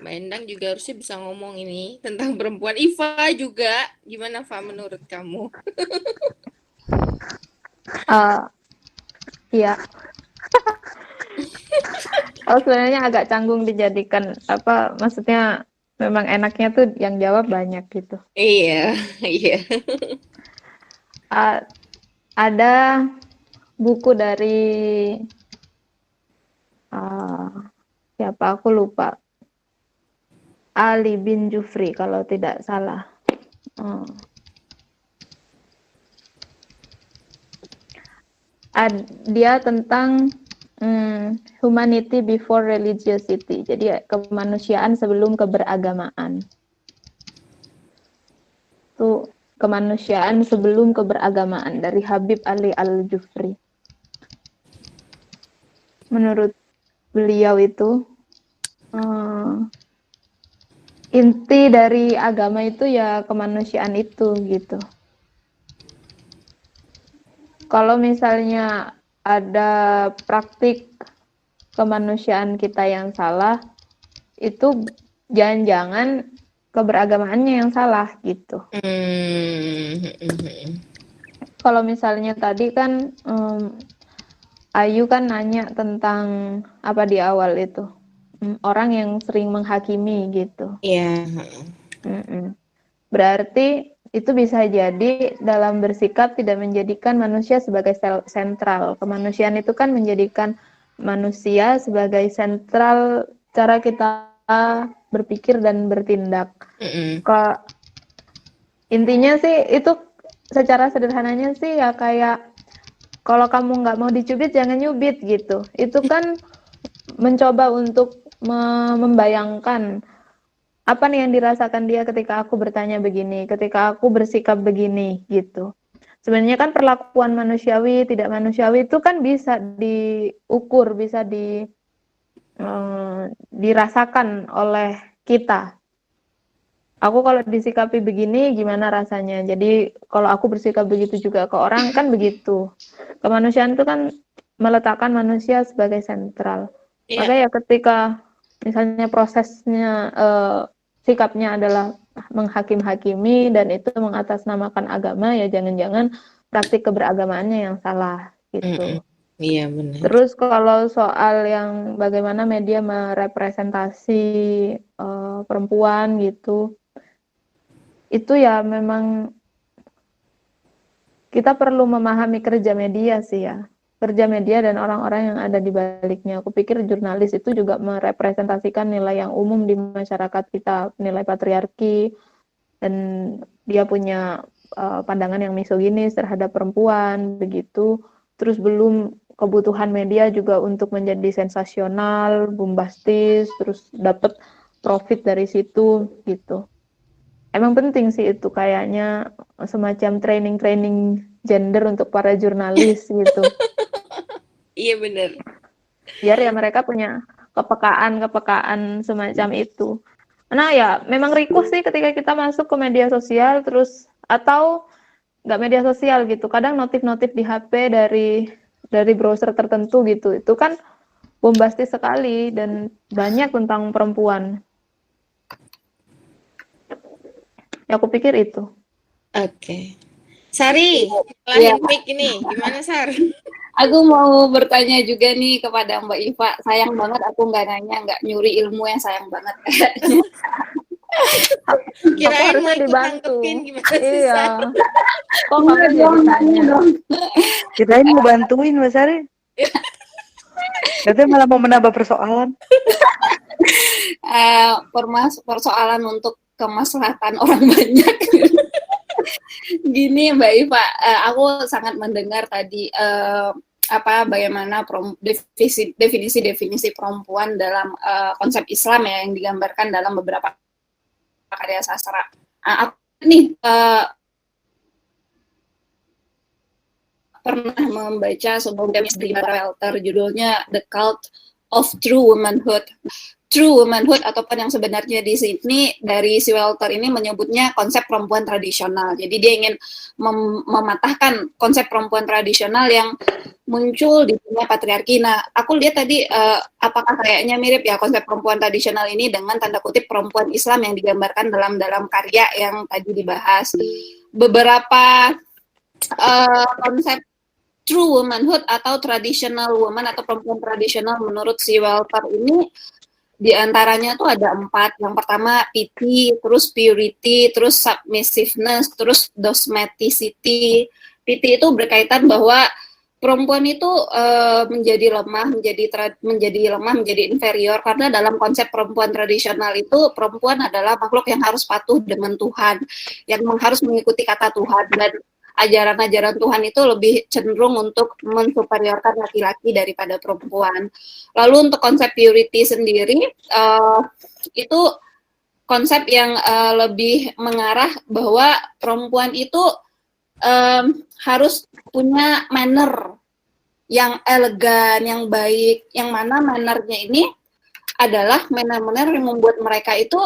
Mbak Endang juga harusnya bisa ngomong ini tentang perempuan. Iva juga, gimana Fa menurut kamu? Iya. Sebenarnya agak canggung dijadikan apa, maksudnya memang enaknya tuh yang jawab banyak gitu. Iya, iya. Ada buku dari siapa aku lupa, Ali bin Jufri kalau tidak salah. Dia tentang humanity before religiosity, jadi kemanusiaan sebelum keberagamaan. Itu kemanusiaan sebelum keberagamaan dari Habib Ali Al-Jufri. Menurut beliau itu inti dari agama itu ya kemanusiaan itu gitu. Kalau misalnya ada praktik kemanusiaan kita yang salah, itu jangan-jangan keberagamaannya yang salah gitu. Kalau misalnya tadi kan Ayu kan nanya tentang apa di awal itu, orang yang sering menghakimi gitu. Iya. Berarti itu bisa jadi dalam bersikap tidak menjadikan manusia sebagai sentral. Kemanusiaan itu kan menjadikan manusia sebagai sentral cara kita berpikir dan bertindak. Intinya sih itu secara sederhananya sih ya kayak kalau kamu nggak mau dicubit jangan nyubit gitu. Itu kan mencoba untuk membayangkan apa nih yang dirasakan dia ketika aku bertanya begini, ketika aku bersikap begini gitu. Sebenarnya kan perlakuan manusiawi, tidak manusiawi itu kan bisa diukur, bisa dirasakan oleh kita. Aku kalau disikapi begini gimana rasanya? Jadi kalau aku bersikap begitu juga ke orang kan begitu. Kemanusiaan itu kan meletakkan manusia sebagai sentral. Maka ya ketika misalnya prosesnya sikapnya adalah menghakim-hakimi dan itu mengatasnamakan agama, ya jangan-jangan praktik keberagamaannya yang salah gitu. Iya benar. Terus kalau soal yang bagaimana media merepresentasi perempuan gitu, itu ya memang kita perlu memahami kerja media sih ya. Kerja media dan orang-orang yang ada di baliknya. Aku pikir jurnalis itu juga merepresentasikan nilai yang umum di masyarakat kita, nilai patriarki, dan dia punya pandangan yang misoginis terhadap perempuan, begitu. Terus belum kebutuhan media juga untuk menjadi sensasional, bombastis, terus dapat profit dari situ, gitu. Emang penting sih itu kayaknya semacam training gender untuk para jurnalis gitu. Iya benar. Biar ya mereka punya kepekaan semacam itu. Nah ya memang request sih ketika kita masuk ke media sosial terus atau nggak media sosial gitu. Kadang notif-notif di HP dari browser tertentu gitu. Itu kan bombastis sekali dan banyak tentang perempuan. Ya aku pikir itu. Oke. Sari, lain mic ini. Gimana, Sar? Aku mau bertanya juga nih kepada Mbak Iva. Sayang banget aku nggak nyuri ilmu yang sayang banget. Kirain mau ikut tanggepin gimana sih, Iya. Kok kamu jadi dong? Kirain mau bantuin Mbak Sari. Katanya malah mau menambah persoalan. Persoalan untuk kemaslahatan orang banyak. Gini Mbak Iva, aku sangat mendengar tadi bagaimana definisi perempuan dalam konsep Islam ya yang digambarkan dalam beberapa karya sastra. Aku nih pernah membaca sebuah buku dari Welter judulnya The Cult of True Womanhood. True womanhood ataupun yang sebenarnya di sini dari si Welter ini menyebutnya konsep perempuan tradisional. Jadi dia ingin mematahkan konsep perempuan tradisional yang muncul di dunia patriarki. Nah, aku lihat tadi apakah kayaknya mirip ya konsep perempuan tradisional ini dengan tanda kutip perempuan Islam yang digambarkan dalam karya yang tadi dibahas. Beberapa konsep true womanhood atau traditional woman atau perempuan tradisional menurut si Welter ini di antaranya tuh ada 4. Yang pertama pity, terus purity, terus submissiveness, terus domesticity. Pity itu berkaitan bahwa perempuan itu menjadi lemah, menjadi inferior karena dalam konsep perempuan tradisional itu perempuan adalah makhluk yang harus patuh dengan Tuhan, yang harus mengikuti kata Tuhan dan ajaran-ajaran Tuhan itu lebih cenderung untuk mensuperiorkan laki-laki daripada perempuan. Lalu untuk konsep purity sendiri, itu konsep yang lebih mengarah bahwa perempuan itu harus punya manner yang elegan, yang baik, yang mana mannernya ini adalah manner-manner yang membuat mereka itu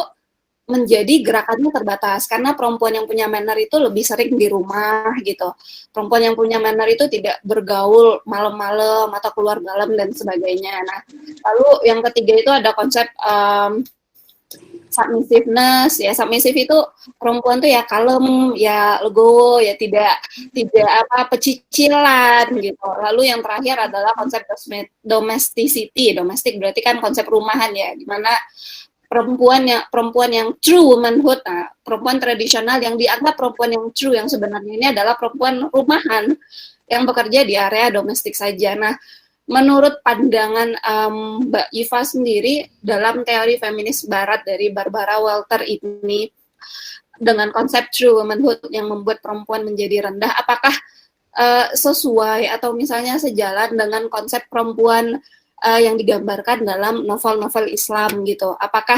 menjadi gerakannya terbatas karena perempuan yang punya manner itu lebih sering di rumah gitu. Perempuan yang punya manner itu tidak bergaul malam-malam atau keluar malam dan sebagainya. Nah, lalu yang ketiga itu ada konsep submissiveness ya. Submissive itu perempuan tuh ya kalem, ya legowo, ya tidak pecicilan gitu. Lalu yang terakhir adalah konsep domesticity. Domestic berarti kan konsep rumahan ya, di mana perempuan yang true womanhood, perempuan tradisional yang dianggap perempuan yang true yang sebenarnya ini adalah perempuan rumahan yang bekerja di area domestik saja. Nah, menurut pandangan Mbak Iva sendiri dalam teori feminis Barat dari Barbara Welter ini dengan konsep true womanhood yang membuat perempuan menjadi rendah, apakah sesuai atau misalnya sejalan dengan konsep perempuan yang digambarkan dalam novel-novel Islam gitu. Apakah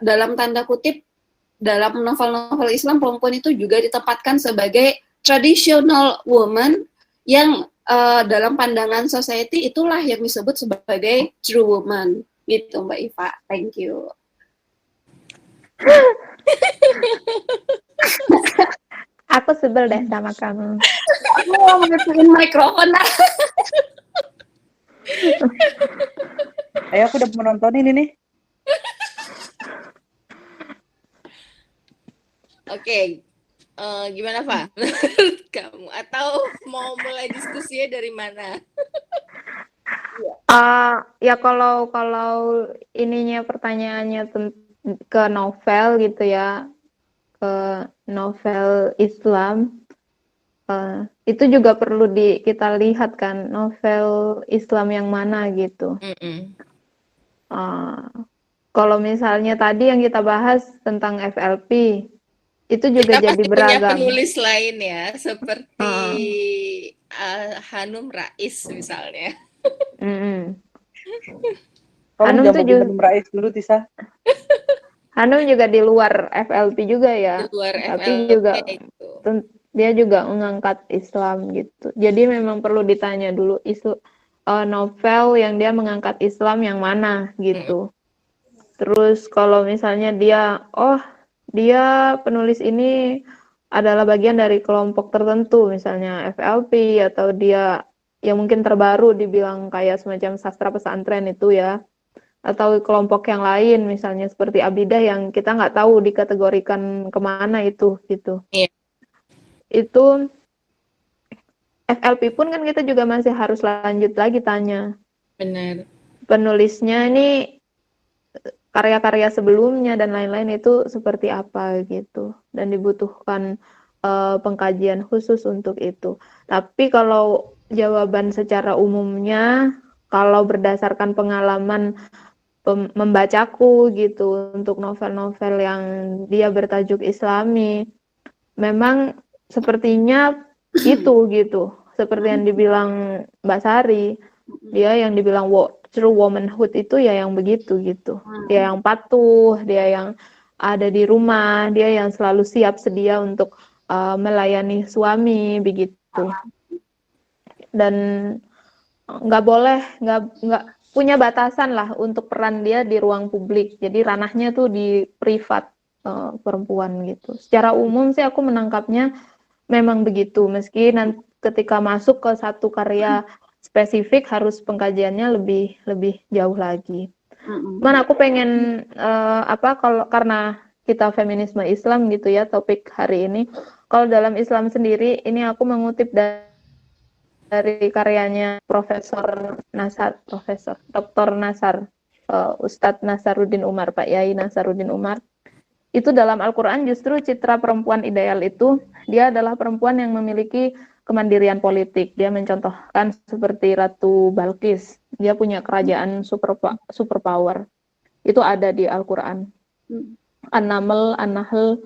dalam tanda kutip dalam novel-novel Islam perempuan itu juga ditempatkan sebagai traditional woman yang dalam pandangan society itulah yang disebut sebagai true woman gitu Mbak Iva. Thank you. Aku sebel deh sama kamu. Aku mau masukin mikrofon. Ayo, aku udah menonton ini nih. Oke, gimana Pak? Kamu atau mau mulai diskusinya dari mana? Ya kalau ininya pertanyaannya ke novel gitu ya, ke novel Islam, itu juga perlu kita lihat kan novel Islam yang mana gitu. Kalau misalnya tadi yang kita bahas tentang FLP, itu juga kita jadi pasti beragam. Punya penulis lain ya, seperti Hanum Rais misalnya. Hanum jangan bagi Hanum Rais dulu, Tisa. Hanum juga di luar FLP juga ya, di luar tapi FLP juga itu. Dia juga mengangkat Islam gitu. Jadi memang perlu ditanya dulu novel yang dia mengangkat Islam yang mana gitu. Terus kalau misalnya dia penulis ini adalah bagian dari kelompok tertentu, misalnya FLP atau dia yang mungkin terbaru dibilang kayak semacam sastra pesantren itu ya, atau kelompok yang lain misalnya seperti Abidah yang kita nggak tahu dikategorikan kemana itu gitu. Itu FLP pun kan kita juga masih harus lanjut lagi tanya. Benar. Penulisnya ini karya-karya sebelumnya dan lain-lain itu seperti apa gitu, dan dibutuhkan pengkajian khusus untuk itu. Tapi kalau jawaban secara umumnya, kalau berdasarkan pengalaman membacaku gitu untuk novel-novel yang dia bertajuk Islami, memang sepertinya itu gitu, seperti yang dibilang Mbak Sari, dia yang dibilang true womanhood itu ya yang begitu gitu. Dia yang patuh, dia yang ada di rumah, dia yang selalu siap sedia untuk melayani suami begitu. Dan nggak punya batasan lah untuk peran dia di ruang publik. Jadi ranahnya tuh di privat perempuan gitu. Secara umum sih aku menangkapnya memang begitu. Meski nanti ketika masuk ke satu karya spesifik harus pengkajiannya lebih jauh lagi. Cuman aku pengen karena kita feminisme Islam gitu ya topik hari ini. Kalau dalam Islam sendiri ini aku mengutip dari karyanya Dr. Nasar, Ustadz Nasaruddin Umar, Pak Yai Nasaruddin Umar. Itu dalam Al-Quran justru citra perempuan ideal itu dia adalah perempuan yang memiliki kemandirian politik. Dia mencontohkan seperti Ratu Balkis, dia punya kerajaan superpower. Itu ada di Al-Quran. An-Naml, An-Nahl,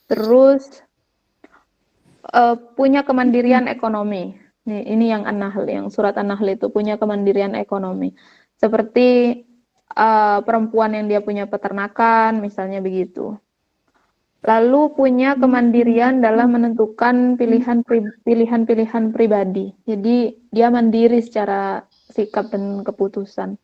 terus punya kemandirian ekonomi. Ini yang An-Nahl, yang surat An-Nahl itu punya kemandirian ekonomi. Seperti perempuan yang dia punya peternakan, misalnya begitu. Lalu punya kemandirian dalam menentukan pilihan-pilihan pribadi. Jadi dia mandiri secara sikap dan keputusan.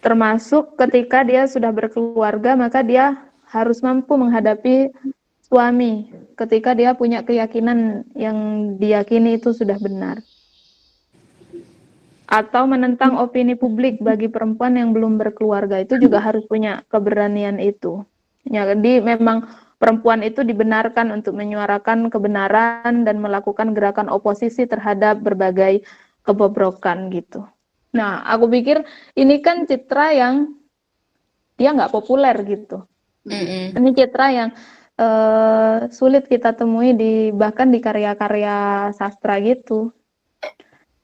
Termasuk ketika dia sudah berkeluarga, maka dia harus mampu menghadapi suami ketika dia punya keyakinan yang diyakini itu sudah benar. Atau menentang opini publik bagi perempuan yang belum berkeluarga, itu juga harus punya keberanian itu. Jadi memang perempuan itu dibenarkan untuk menyuarakan kebenaran dan melakukan gerakan oposisi terhadap berbagai kebobrokan gitu. Nah, aku pikir ini kan citra yang dia nggak populer gitu. Ini citra yang sulit kita temui bahkan di karya-karya sastra gitu.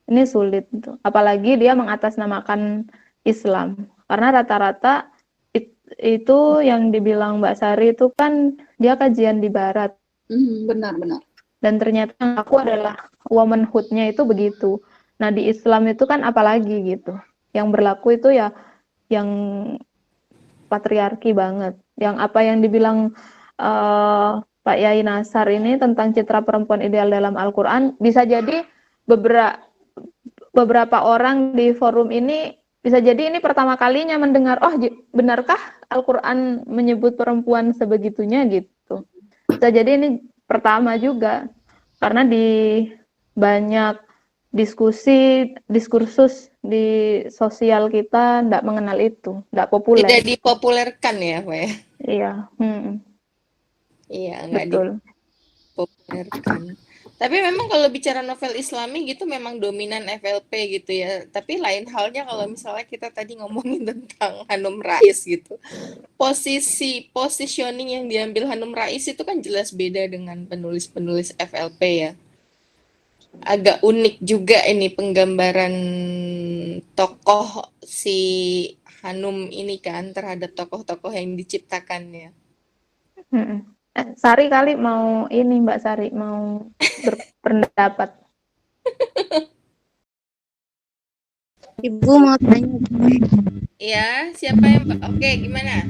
Ini sulit gitu. Apalagi dia mengatasnamakan Islam. Karena rata-rata itu yang dibilang Mbak Sari itu kan dia kajian di Barat. Benar-benar. Dan ternyata aku adalah womanhood-nya itu begitu. Nah di Islam itu kan apalagi gitu. Yang berlaku itu ya yang patriarki banget. Yang apa yang dibilang Pak Yai Nasar ini tentang citra perempuan ideal dalam Al-Quran, bisa jadi beberapa orang di forum ini bisa jadi ini pertama kalinya mendengar, benarkah Al-Quran menyebut perempuan sebegitunya gitu. Bisa jadi ini pertama juga, karena di banyak diskursus di sosial kita tidak mengenal itu, tidak populer. Tidak dipopulerkan ya, Pak ya? Iya. Iya, nggak Betul. Dipopulerkan. Tapi memang kalau bicara novel Islami gitu memang dominan FLP gitu ya. Tapi lain halnya kalau misalnya kita tadi ngomongin tentang Hanum Rais gitu. Positioning yang diambil Hanum Rais itu kan jelas beda dengan penulis-penulis FLP ya. Agak unik juga ini penggambaran tokoh si Hanum ini kan terhadap tokoh-tokoh yang diciptakannya. Sari kali mau ini Mbak Sari mau berpendapat. Ibu mau tanya. Ya, siapa yang oke, gimana?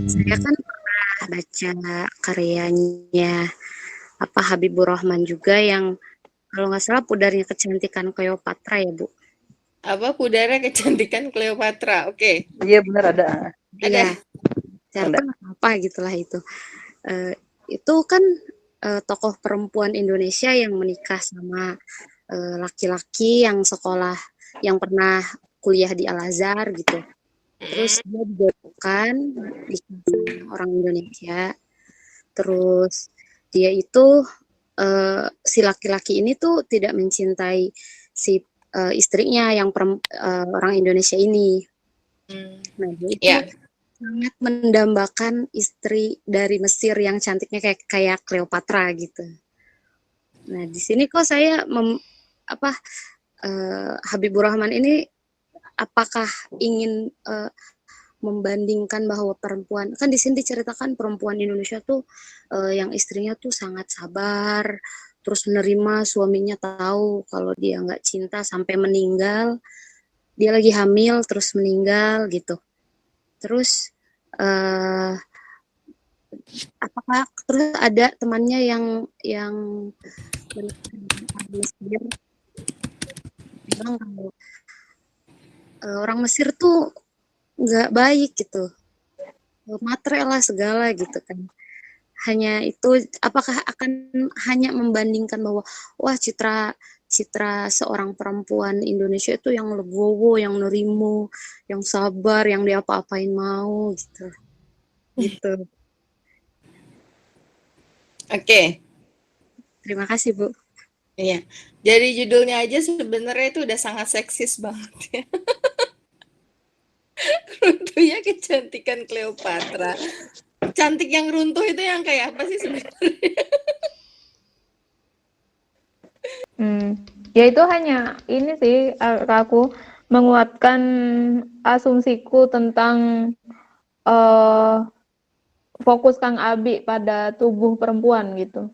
Saya kan pernah baca karyanya Habibur Rahman juga yang kalau nggak salah Pudarnya Kecantikan Cleopatra ya Bu. Apa Pudarnya Kecantikan Cleopatra? Oke. Iya benar ada. Iya. Siapa apa gitulah itu. Itu kan tokoh perempuan Indonesia yang menikah sama laki-laki yang sekolah, yang pernah kuliah di Al-Azhar gitu. Terus dia dijodohkan di orang Indonesia. Terus dia itu si laki-laki ini tuh tidak mencintai si istrinya yang orang Indonesia ini. Nah, dia itu sangat mendambakan istri dari Mesir yang cantiknya kayak Cleopatra gitu. Nah, di sini kok saya Habibur Rahman ini apakah ingin membandingkan bahwa perempuan, kan di sini diceritakan perempuan Indonesia tuh yang istrinya tuh sangat sabar, terus menerima suaminya tahu kalau dia nggak cinta sampai meninggal, dia lagi hamil terus meninggal gitu. Terus apakah terus ada temannya yang Mesir bilang kalau orang Mesir tuh nggak baik gitu, matre lah segala gitu kan. Hanya itu, apakah akan hanya membandingkan bahwa wah citra seorang perempuan Indonesia itu yang legowo, yang nerimo, yang sabar, yang diapa-apain mau gitu. Oke. Terima kasih Bu. Iya. Jadi judulnya aja sebenarnya itu udah sangat seksis banget ya. Runtuhnya Kecantikan Cleopatra. Cantik yang runtuh itu yang kayak apa sih sebenarnya? Ya itu hanya ini sih aku menguatkan asumsiku tentang fokus Kang Abi pada tubuh perempuan gitu.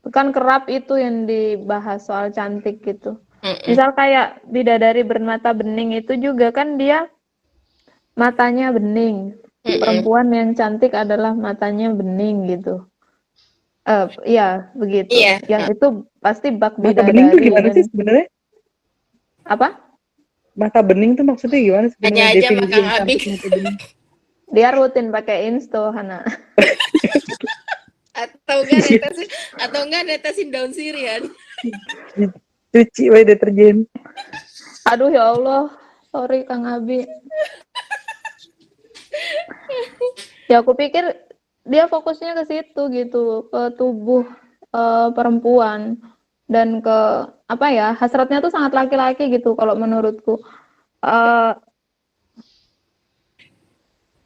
Kan kerap itu yang dibahas soal cantik gitu. Misal kayak Bidadari Bermata Bening itu juga kan dia matanya bening. Perempuan yang cantik adalah matanya bening gitu. Iya begitu. Iya. Yang itu pasti bak Mata bidadari. bening tuh gimana sih sebenarnya? Apa? Mata bening tuh maksudnya gimana sebenarnya? Tanya aja sama Kang Abi. Dia rutin pakai Insto, Hana. atau enggak netesin daun sirian. Cuci wae deterjen. Aduh ya Allah, sorry Kang Abi. Ya aku pikir dia fokusnya ke situ gitu, ke tubuh perempuan dan ke apa ya, hasratnya tuh sangat laki-laki gitu kalau menurutku.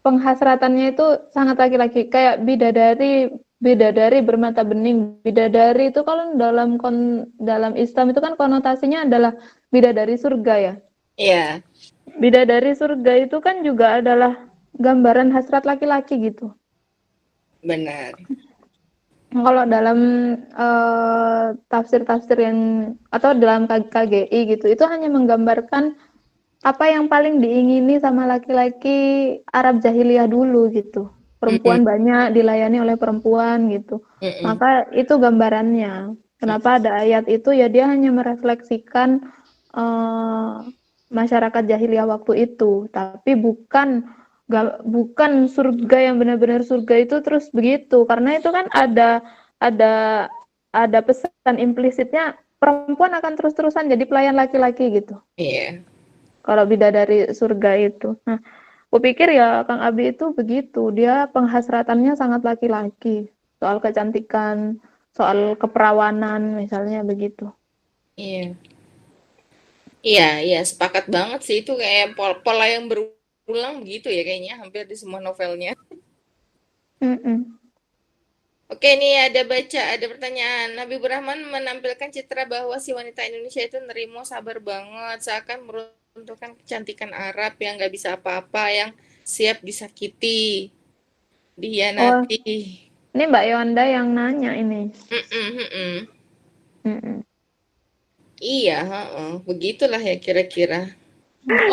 Penghasratannya itu sangat laki-laki, kayak Bidadari Bermata Bening. Bidadari itu kalau dalam Islam itu kan konotasinya adalah bidadari surga ya. Iya. Bidadari surga itu kan juga adalah gambaran hasrat laki-laki gitu. Benar. Kalau dalam tafsir-tafsir yang atau dalam KGI gitu, itu hanya menggambarkan apa yang paling diingini sama laki-laki Arab jahiliyah dulu gitu. Perempuan banyak dilayani oleh perempuan gitu. Maka itu gambarannya. Kenapa ada ayat itu ya, dia hanya merefleksikan masyarakat jahiliyah waktu itu, tapi bukan bukan surga yang benar-benar surga itu terus begitu, karena itu kan ada pesan implisitnya perempuan akan terus-terusan jadi pelayan laki-laki gitu. Iya. Kalau bidadari surga itu. Nah, kupikir ya Kang Abi itu begitu, dia penghasratannya sangat laki-laki, soal kecantikan, soal keperawanan misalnya begitu. Iya. Iya, sepakat banget sih, itu kayak pola yang berulang begitu ya kayaknya hampir di semua novelnya. Oke, nih ada pertanyaan. Habibur Rahman menampilkan citra bahwa si wanita Indonesia itu nerimo, sabar banget, seakan meruntuhkan kecantikan Arab yang nggak bisa apa-apa, yang siap disakiti, dihianati. Ini Mbak Yonda yang nanya ini. Iya, begitulah ya kira-kira.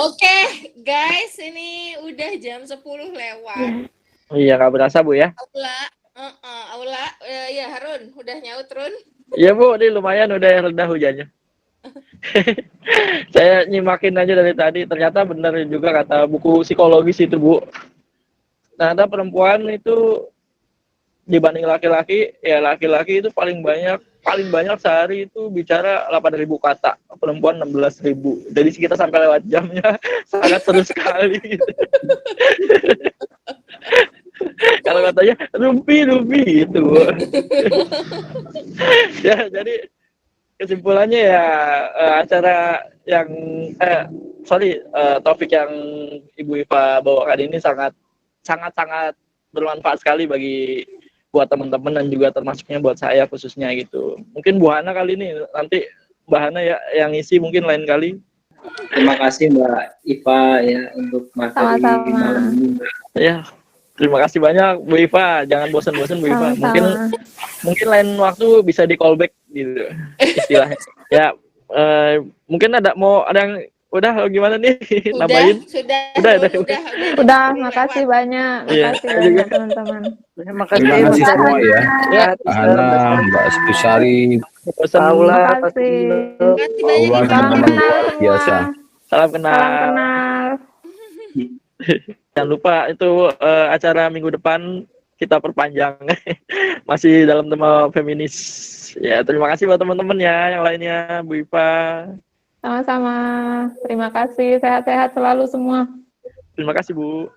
Oke, guys, ini udah jam 10 lewat. Iya, nggak berasa Bu ya? Aula, ya Harun, udah nyaut Run? Iya Bu, ini lumayan udah reda hujannya. Saya nyimakin aja dari tadi, ternyata benar juga kata buku psikologis itu Bu. Ternyata perempuan itu dibanding laki-laki, ya laki-laki itu paling banyak sehari itu bicara 8.000 kata, perempuan 16.000. Jadi kita sampai lewat jamnya sangat seru sekali. Gitu. Kalau katanya rumpi gitu. Ya, jadi kesimpulannya ya acara yang topik yang Ibu Iva bawakan ini sangat bermanfaat sekali buat teman-teman dan juga termasuknya buat saya khususnya gitu. Mungkin Bu Hana kali ini, nanti Mbak Hana ya yang isi mungkin lain kali. Terima kasih Mbak Iva ya untuk materi malam ini. Ya, terima kasih banyak Bu Iva. Jangan bosan-bosan Bu Iva. Mungkin lain waktu bisa di callback gitu istilahnya. Ya, mungkin ada yang udah gimana nih nambahin? Udah, makasih banyak. Makasih banyak teman-teman. Terima kasih semua ya. Hana, Mbak Spusari, Paula, salam kenal biasa. Salam kenal. Jangan lupa itu acara minggu depan kita perpanjang. Masih dalam tema feminis. Ya, terima kasih buat teman-teman ya yang lainnya, Bu Iva. Sama-sama. Terima kasih. Sehat-sehat selalu semua. Terima kasih, Bu.